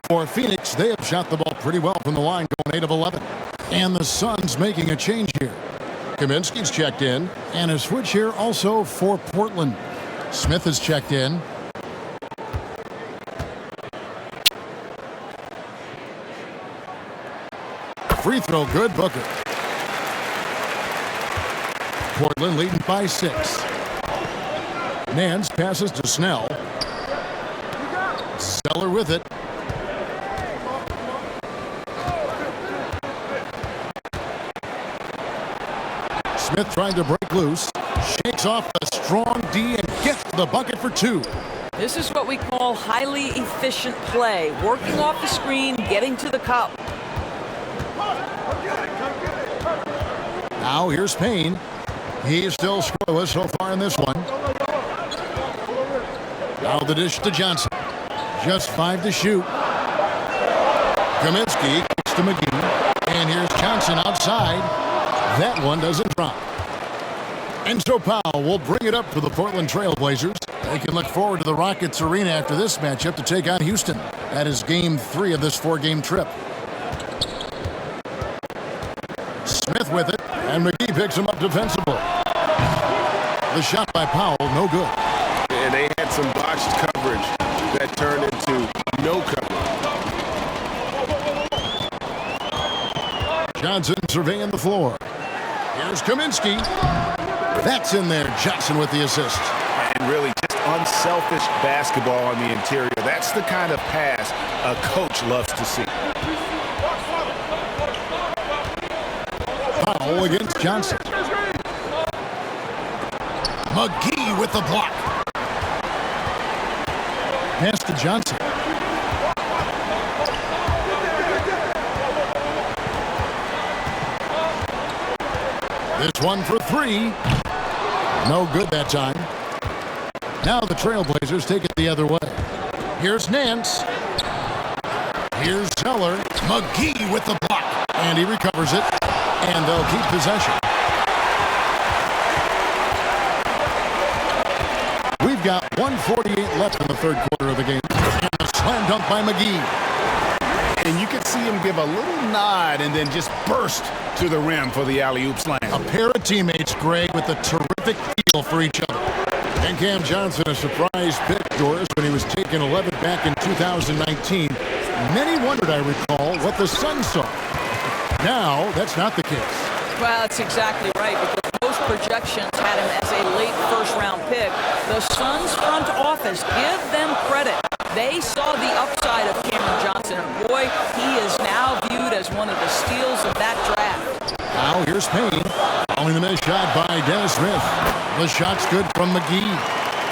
For Phoenix, they have shot the ball pretty well from the line, going 8 of 11. And the Suns making a change here. Kaminsky's checked in, and a switch here also for Portland. Smith has checked in. Free throw good, Booker. Portland leading by 6. Nance passes to Snell. Zeller with it. Smith trying to break loose. Shakes off a strong D and gets the bucket for 2. This is what we call highly efficient play. Working off the screen, getting to the cup. Now here's Payne. He is still scoreless so far in this one. Now the dish to Johnson. Just 5 to shoot. Kaminsky kicks to McGee. And here's Johnson outside. That one doesn't drop. And so Powell will bring it up for the Portland Trailblazers. They can look forward to the Rockets Arena after this matchup to take on Houston. That is game 3 of this 4-game trip. Smith with it, and McGee picks him up defensively. The shot by Powell, no good. And they had some botched coverage that turned into no coverage. Johnson surveying the floor. Here's Kaminsky. That's in there. Johnson with the assist. And really just unselfish basketball on the interior. That's the kind of pass a coach loves to see. Powell against Johnson. McGee with the block. Pass to Johnson. This one for 3. No good that time. Now the Trailblazers take it the other way. Here's Nance. Here's Zeller. McGee with the block. And he recovers it. And they'll keep possession. We've got 1:48 left in the third quarter of the game. And a slam dunk by McGee. And you could see him give a little nod and then just burst to the rim for the alley-oop slam. A pair of teammates, Greg, with a terrific feel for each other. And Cam Johnson, a surprise pick, Doris, when he was taken 11th back in 2019. Many wondered, I recall, what the Suns saw. Now, that's not the case. Well, that's exactly right, because most projections had him as a late first-round pick. The Suns front office, give them credit. They saw the upside of Cameron Johnson, and boy, he is now viewed as one of the steals of that draft. Now here's Payne, following the missed shot by Dennis Smith. The shot's good from McGee.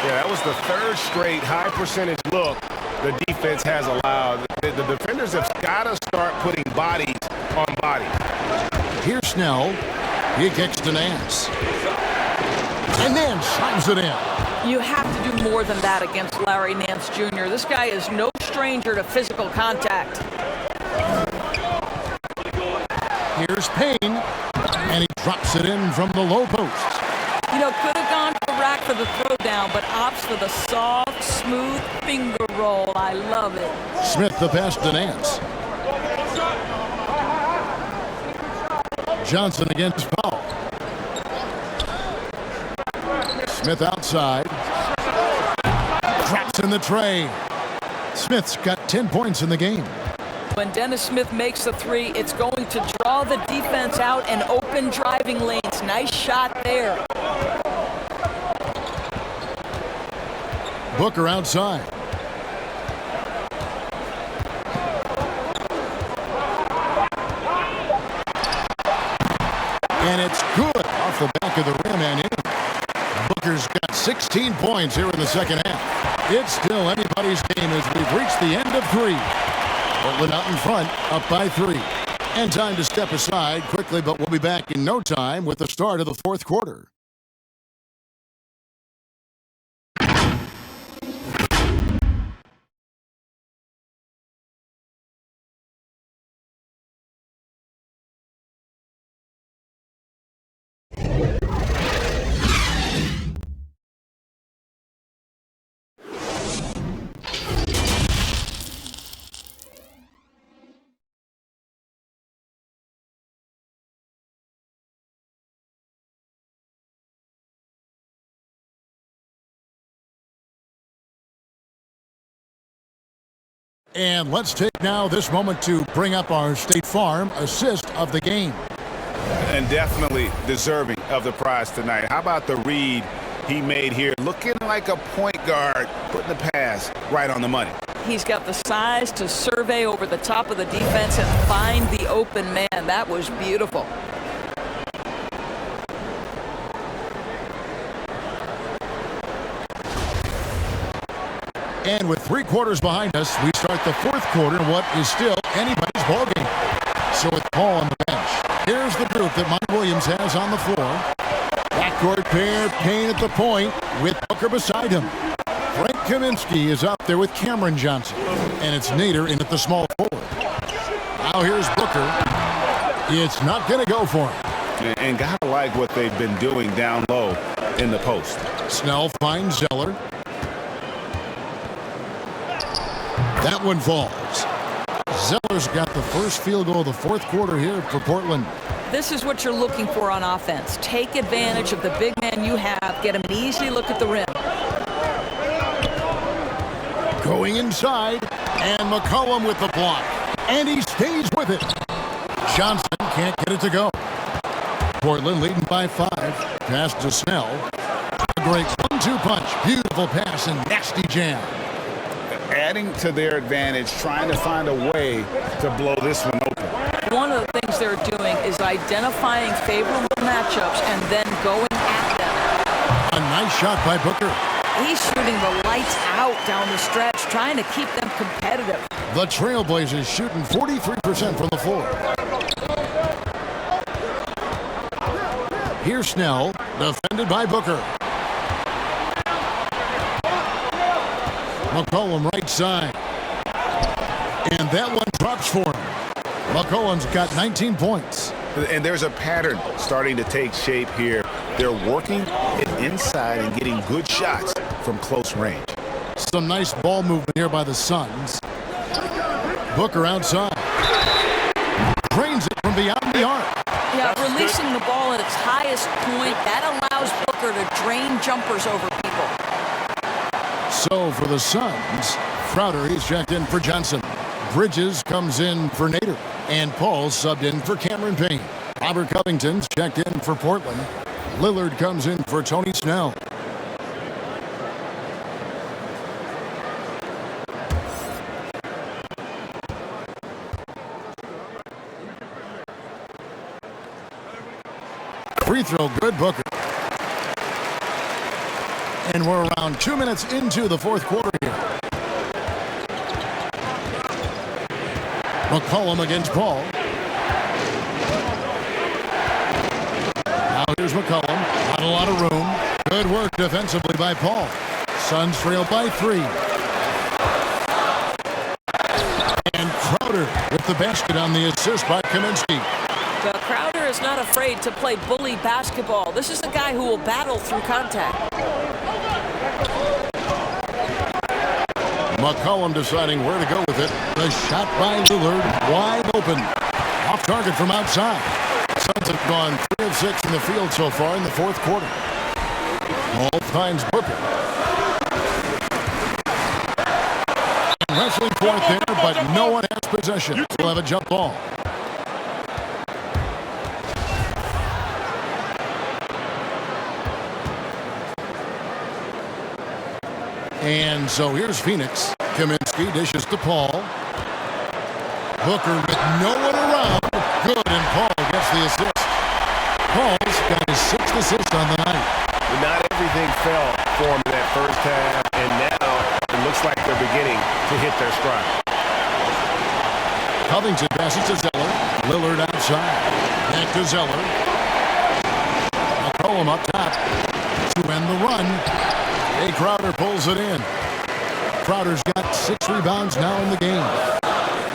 Yeah, that was the 3rd straight high-percentage look the defense has allowed. The defenders have got to start putting bodies on bodies. Here's Snell. He kicks to Nance. And Nance slams it in. You have to do more than that against Larry Nance Jr. This guy is no stranger to physical contact. Here's Payne, and he drops it in from the low post. You know, could have gone to the rack for the throwdown, but opts for the soft, smooth finger roll. I love it. Smith the pass to Nance. Johnson against Powell. Smith outside. Drops in the tray. Smith's got 10 points in the game. When Dennis Smith makes the 3, it's going to draw the defense out and open driving lanes. Nice shot there. Booker outside. And it's good off the back of the rim and in. Booker's got 16 points here in the second half. It's still anybody's game as we've reached the end of 3. Portland out in front, up by 3. And time to step aside quickly, but we'll be back in no time with the start of the fourth quarter. And let's take now this moment to bring up our State Farm assist of the game. And definitely deserving of the prize tonight. How about the read he made here? Looking like a point guard, putting the pass right on the money. He's got the size to survey over the top of the defense and find the open man. That was beautiful. And with 3 quarters behind us, we start the fourth quarter in what is still anybody's ballgame. So with Paul on the bench, here's the group that Mike Williams has on the floor. Backcourt pair, Payne at the point with Booker beside him. Frank Kaminsky is up there with Cameron Johnson. And it's Nader in at the small forward. Now here's Booker. It's not going to go for him. And gotta like what they've been doing down low in the post. Snell finds Zeller. That one falls. Zeller's got the first field goal of the fourth quarter here for Portland. This is what you're looking for on offense. Take advantage of the big man you have. Get him an easy look at the rim. Going inside, and McCollum with the block. And he stays with it. Johnson can't get it to go. Portland leading by 5. Pass to Snell. A great 1-2 punch. Beautiful pass and nasty jam. Adding to their advantage, trying to find a way to blow this one open. One of the things they're doing is identifying favorable matchups and then going at them. A nice shot by Booker. He's shooting the lights out down the stretch, trying to keep them competitive. The Trailblazers shooting 43% from the floor. Here's Snell, defended by Booker. McCollum right side. And that one drops for him. McCollum's got 19 points. And there's a pattern starting to take shape here. They're working it inside and getting good shots from close range. Some nice ball movement here by the Suns. Booker outside. Drains it from beyond the arc. Yeah, releasing the ball at its highest point, that allows Booker to drain jumpers over people. So for the Suns, Crowder, he's checked in for Johnson. Bridges comes in for Nader. And Paul subbed in for Cameron Payne. Robert Covington's checked in for Portland. Lillard comes in for Tony Snell. Free throw good, Booker. And we're around 2 minutes into the fourth quarter here. McCollum against Paul. Now here's McCollum. Not a lot of room. Good work defensively by Paul. Suns trail by 3. And Crowder with the basket on the assist by Kaminsky. Well, Crowder is not afraid to play bully basketball. This is a guy who will battle through contact. McCollum deciding where to go with it. The shot by Lillard, wide open. Off target from outside. Suns have gone 3 of 6 in the field so far in the fourth quarter. Ball finds Booker. Wrestling for it there, but no one has possession. We'll have a jump ball. And so here's Phoenix. Kaminsky dishes to Paul. Booker with no one around. Good, and Paul gets the assist. Paul's got his 6th assist on the night. But not everything fell for him in that first half, and now it looks like they're beginning to hit their stride. Covington passes to Zeller. Lillard outside. Back to Zeller. McCollum up top to end the run. Jay Crowder pulls it in. Crowder's got 6 rebounds now in the game.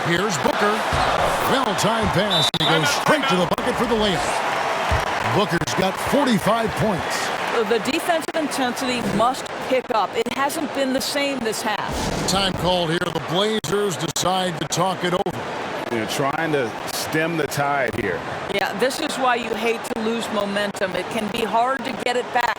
Here's Booker. Well-timed pass. He goes straight to the bucket for the layup. Booker's got 45 points. The defensive intensity must pick up. It hasn't been the same this half. Time called here. The Blazers decide to talk it over. You know, trying to stem the tide here. Yeah, this is why you hate to lose momentum. It can be hard to get it back.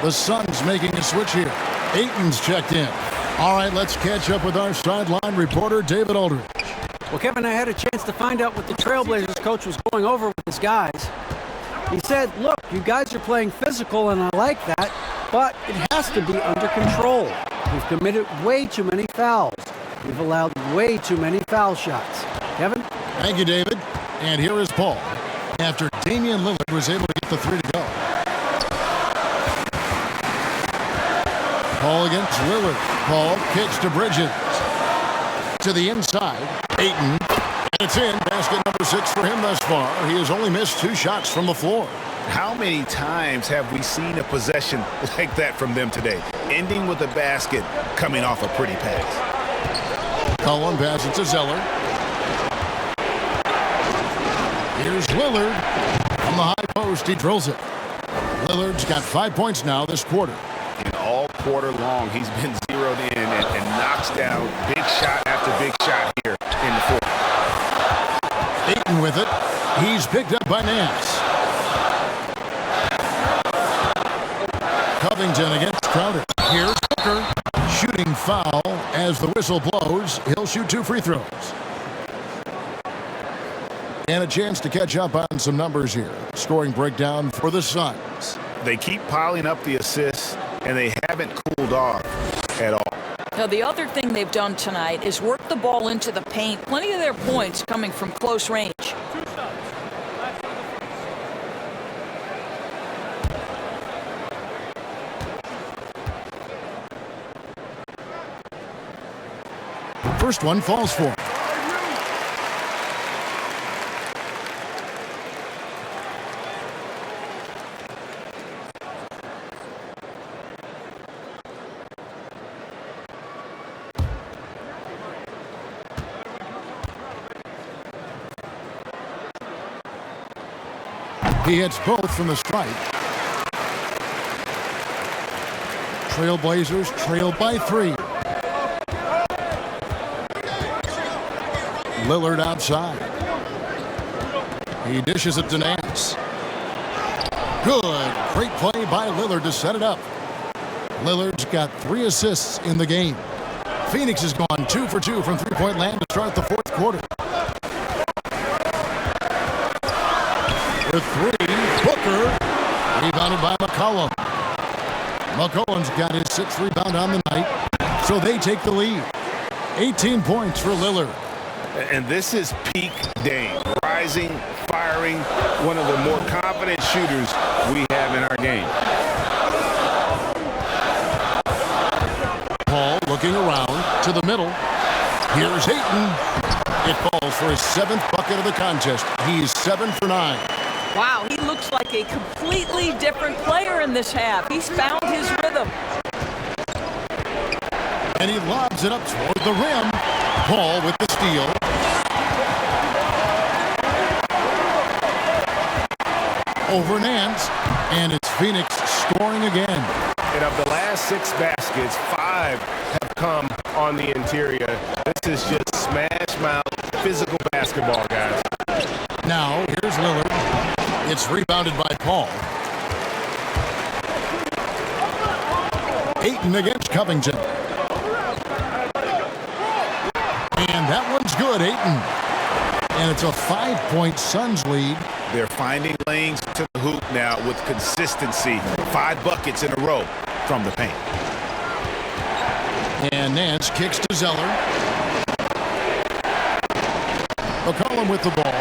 The Suns making a switch here. Ayton's checked in. All right, let's catch up with our sideline reporter, David Aldridge. Well, Kevin, I had a chance to find out what the Trailblazers coach was going over with his guys. He said, look, you guys are playing physical, and I like that, but it has to be under control. We've committed way too many fouls. We've allowed way too many foul shots. Kevin? Thank you, David. And here is Paul, after Damian Lillard was able to get the 3 to go. Paul against Lillard. Paul kicks to Bridges. To the inside. Ayton. And it's in. Basket number 6 for him thus far. He has only missed 2 shots from the floor. How many times have we seen a possession like that from them today? Ending with a basket, coming off a pretty pass. Cullen passes to Zeller. Here's Lillard. From the high post, he drills it. Lillard's got 5 points now this quarter. And all quarter long, he's been zeroed in and knocks down big shot after big shot here in the fourth. Ayton with it. He's picked up by Nance. Covington against Crowder. Here's Booker. Shooting foul as the whistle blows. He'll shoot 2 free throws. And a chance to catch up on some numbers here. Scoring breakdown for the Suns. They keep piling up the assists, and they haven't cooled off at all. Now, the other thing they've done tonight is work the ball into the paint. Plenty of their points coming from close range. First one falls for him. He hits both from the stripe. Trailblazers trailed by 3. Lillard outside. He dishes it to Nance. Good. Great play by Lillard to set it up. Lillard's got 3 assists in the game. Phoenix has gone 2 for 2 from three-point land to start the fourth quarter. With 3, Booker. Rebounded by McCollum. McCollum's got his 6th rebound on the night, so they take the lead. 18 points for Lillard. And this is peak Dame. Rising, firing, one of the more confident shooters we have in our game. Paul looking around to the middle. Here's Ayton. It falls for his 7th bucket of the contest. He's 7 for 9. Wow, he looks like a completely different player in this half. He's found his rhythm. And he lobs it up toward the rim. Paul with the steal. Over Nance, and it's Phoenix scoring again. And of the last 6 baskets, 5 have come on the interior. This is just smash mouth physical basketball, guys. Now, here's Lillard. It's rebounded by Paul. Ayton against Covington. And that one's good, Ayton. And it's a 5-point Suns lead. They're finding lanes to the hoop now with consistency. 5 buckets in a row from the paint. And Nance kicks to Zeller. McCollum with the ball.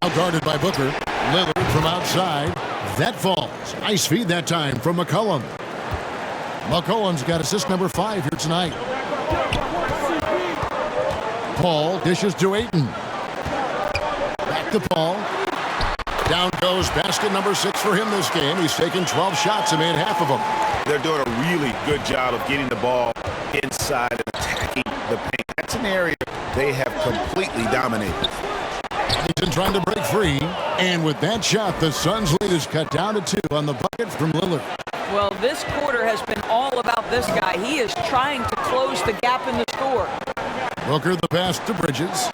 Now guarded by Booker. Lillard from outside. That falls. Nice feed that time from McCollum. McCollum's got assist number 5 here tonight. Paul dishes to Ayton. Back to Paul. Down goes basket number 6 for him this game. He's taken 12 shots and made half of them. They're doing a really good job of getting the ball inside and attacking the paint. That's an area they have completely dominated. Covington trying to break free. And with that shot, the Suns lead is cut down to 2 on the bucket from Lillard. Well, this quarter has been all about this guy. He is trying to close the gap in the score. Booker the pass to Bridges.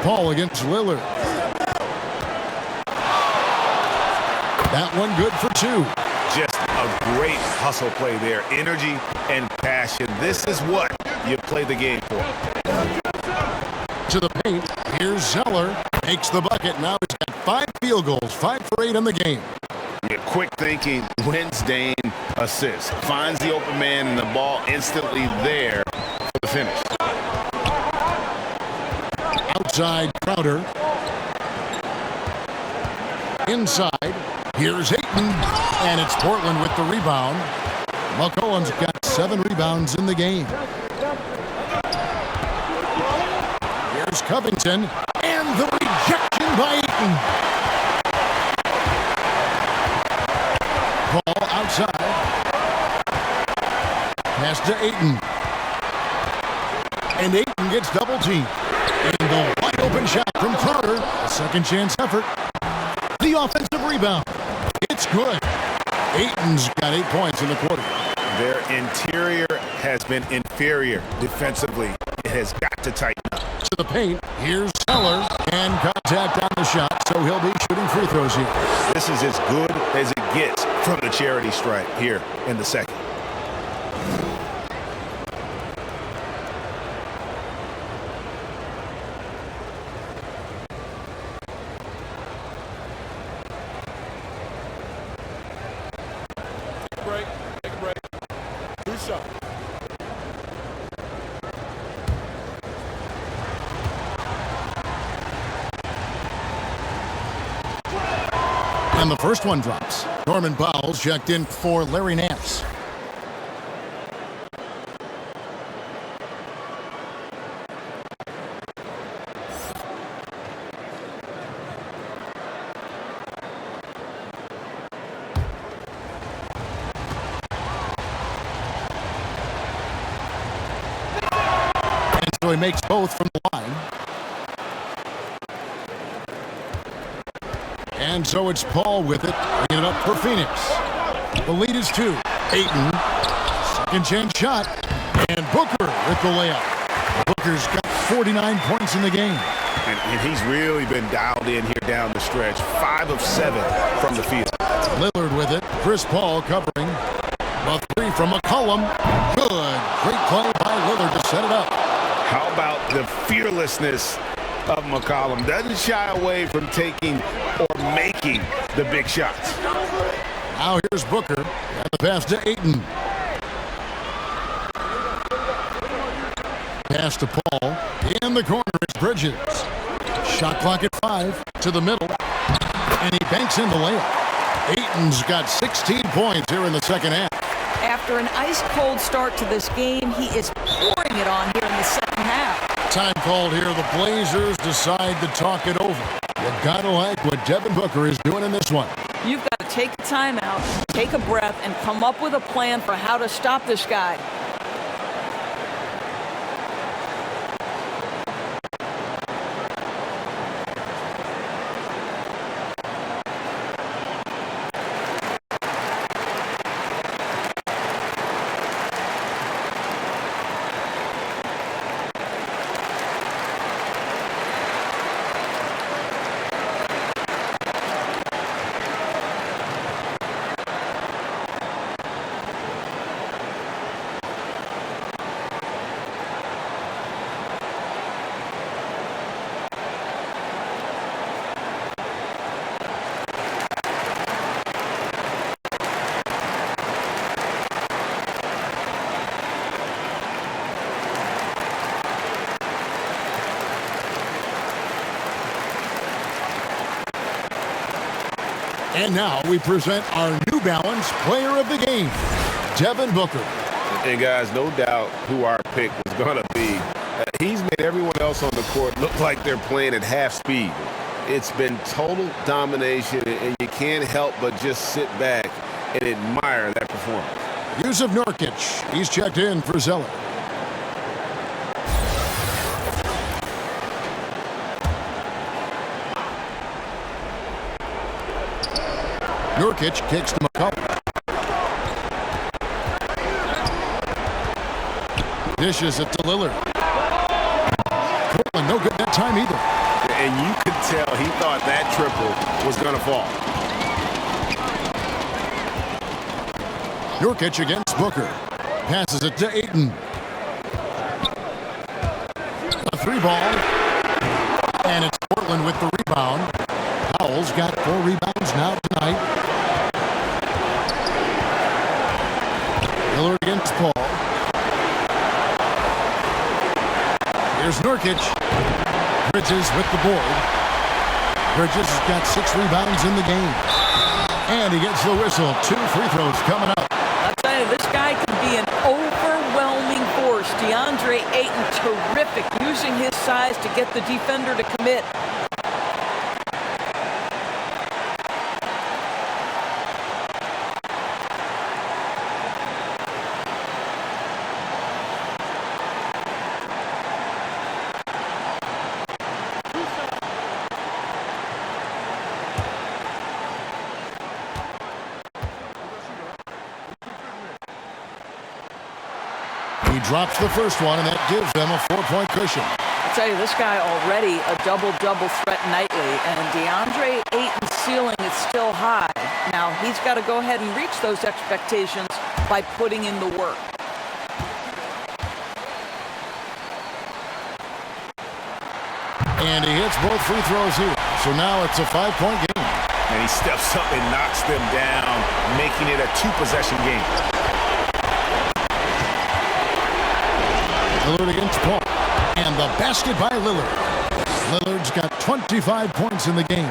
Paul against Lillard. That one good for 2. Just a great hustle play there. Energy and passion. This is what you play the game for. To the paint. Here's Zeller. Makes the bucket. Now he's got 5 field goals. 5 for 8 in the game. Yeah, quick thinking wins Dame assist. Finds the open man and the ball instantly there for the finish. Outside Crowder. Inside. Here's Ayton. And it's Portland with the rebound. McCollum's got 7 rebounds in the game. Here's Covington. And the rejection by Ayton. Ball outside. Pass to Ayton. And Ayton gets double teamed. And the wide open shot from Crowder. A second chance effort. The offensive rebound. It's good. Ayton's got 8 points in the quarter. Their interior has been inferior defensively. It has got to tighten up. To the paint. Here's Zeller. And contact on the shot, so he'll be shooting free throws here. This is as good as it gets from the charity stripe here in the second. Take a break. 2 shots. And the first one drops. Norman Powell's checked in for Larry Nance. And so he makes both from the line. And so it's Paul with it, bringing it up for Phoenix. The lead is 2. Ayton, second chance shot, and Booker with the layup. Booker's got 49 points in the game. And he's really been dialed in here down the stretch. 5 of 7 from the field. Lillard with it. Chris Paul covering. A 3 from McCollum. Good. Great play by Lillard to set it up. How about the fearlessness of McCollum? Doesn't shy away from taking or making the big shots. Now here's Booker. And the pass to Ayton. Pass to Paul. In the corner is Bridges. Shot clock at 5. To the middle. And he banks in the layup. Ayton's got 16 points here in the second half. After an ice-cold start to this game, he is pouring it on here in the second half. Time called here. The Blazers decide to talk it over. You gotta like what Devin Booker is doing in this one. You've got to take a timeout, take a breath, and come up with a plan for how to stop this guy. And now we present our New Balance Player of the Game, Devin Booker. And guys, no doubt who our pick was going to be. He's made everyone else on the court look like they're playing at half speed. It's been total domination, and you can't help but just sit back and admire that performance. Yusuf Nurkic, he's checked in for Zeller. Nurkic kicks to McCollum. Dishes it to Lillard. Portland no good that time either. And you could tell he thought that triple was going to fall. Nurkic against Booker. Passes it to Ayton. A three ball. And it's Portland with the rebound. Powell's got 4 rebounds now tonight. Lillard against Paul. Here's Nurkic. Bridges with the board. Bridges has got 6 rebounds in the game. And he gets the whistle. 2 free throws coming up. I'll tell you, this guy can be an overwhelming force. DeAndre Ayton, terrific, using his size to get the defender to commit. He drops the first one, and that gives them a 4-point cushion. I'll tell you, this guy already a double-double threat nightly, and DeAndre Ayton's ceiling is still high. Now, he's got to go ahead and reach those expectations by putting in the work. And he hits both free throws here. So now it's a 5-point game. And he steps up and knocks them down, making it a 2-possession game. Lillard against Paul. And the basket by Lillard. Lillard's got 25 points in the game.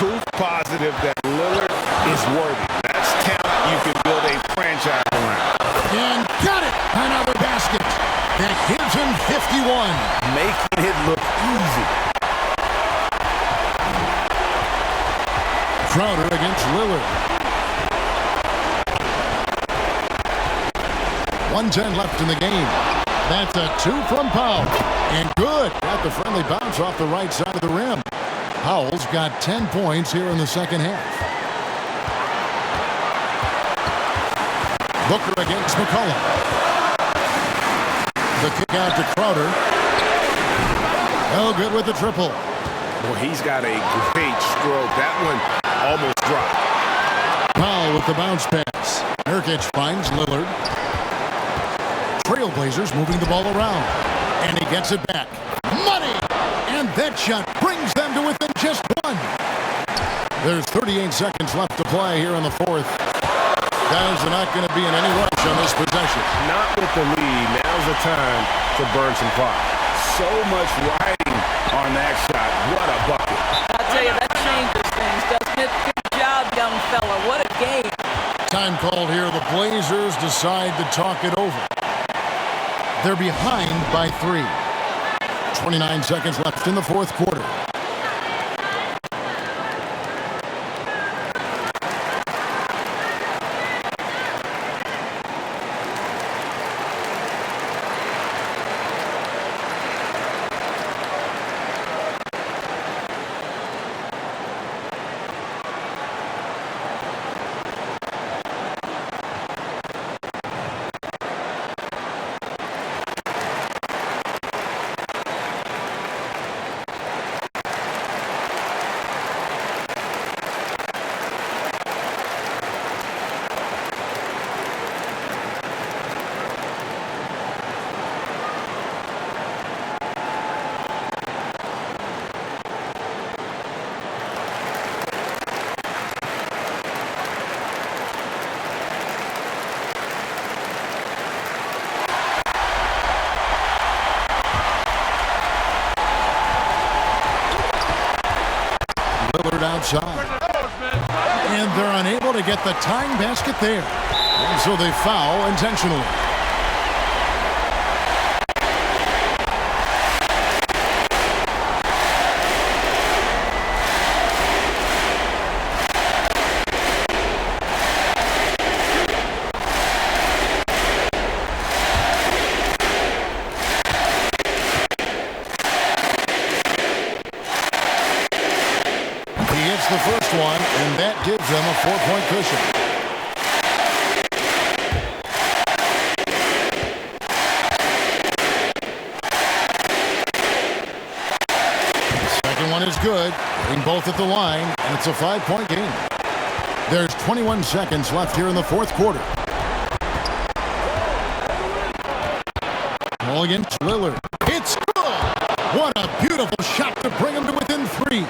Proof positive that Lillard is worthy. That's talent you can build a franchise around. And got it! Another basket. That gives him 51. Making it look easy. Crowder against Lillard. 1:10 left in the game. That's a 2 from Powell. And good. Got the friendly bounce off the right side of the rim. Powell's got 10 points here in the second half. Booker against McCollum. The kick out to Crowder. Oh, good with the triple. Well, he's got a great stroke. That one almost dropped. Powell with the bounce pass. Nurkic finds Lillard. Trailblazers moving the ball around. And he gets it back. Money! And that shot brings them to within just 1. There's 38 seconds left to play here in the fourth. Guys are not going to be in any rush on this possession. Not with the lead. Now's the time to burn some clock. So much riding on that shot. What a bucket. I'll tell you, that changes things, doesn't it? Good job, young fella. What a game. Time called here. The Blazers decide to talk it over. They're behind by 3. 29 seconds left in the fourth quarter. Outside. And they're unable to get the tying basket there. And so they foul intentionally. The first one, and that gives them a 4-point cushion. The second one is good, hitting both at the line, and it's a 5-point game. There's 21 seconds left here in the fourth quarter. Ball against Lillard. It's good! What a beautiful shot to bring him to within 3.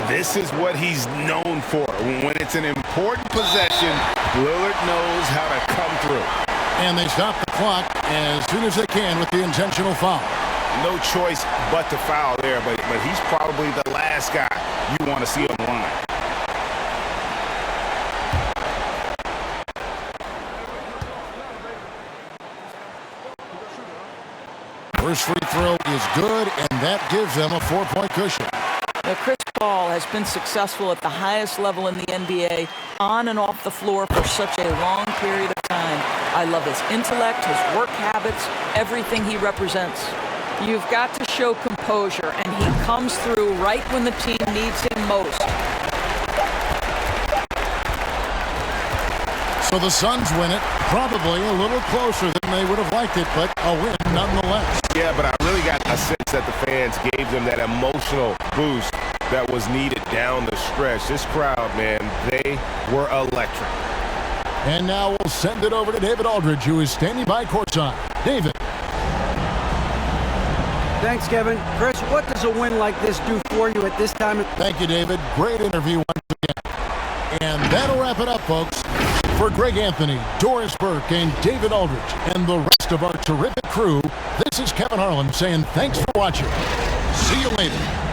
This is what he's known for. When it's an important possession, Lillard knows how to come through. And they stop the clock as soon as they can with the intentional foul. No choice but to foul there, but he's probably the last guy you want to see on the line. First free throw is good, and that gives them a 4-point cushion. Now, Chris Paul has been successful at the highest level in the NBA, on and off the floor for such a long period of time. I love his intellect, his work habits, everything he represents. You've got to show composure, and he comes through right when the team needs him most. So the Suns win it, probably a little closer than they would have liked it, but a win nonetheless. Yeah, but I really got a sense that the fans gave them that emotional boost that was needed down the stretch. This crowd, man, they were electric. And now we'll send it over to David Aldridge, who is standing by courtside. David. Thanks, Kevin. Chris, what does a win like this do for you at this time? Thank you, David. Great interview once again. And that'll wrap it up, folks. For Greg Anthony, Doris Burke, and David Aldridge, and the rest of our terrific crew, this is Kevin Harlan saying thanks for watching. See you later.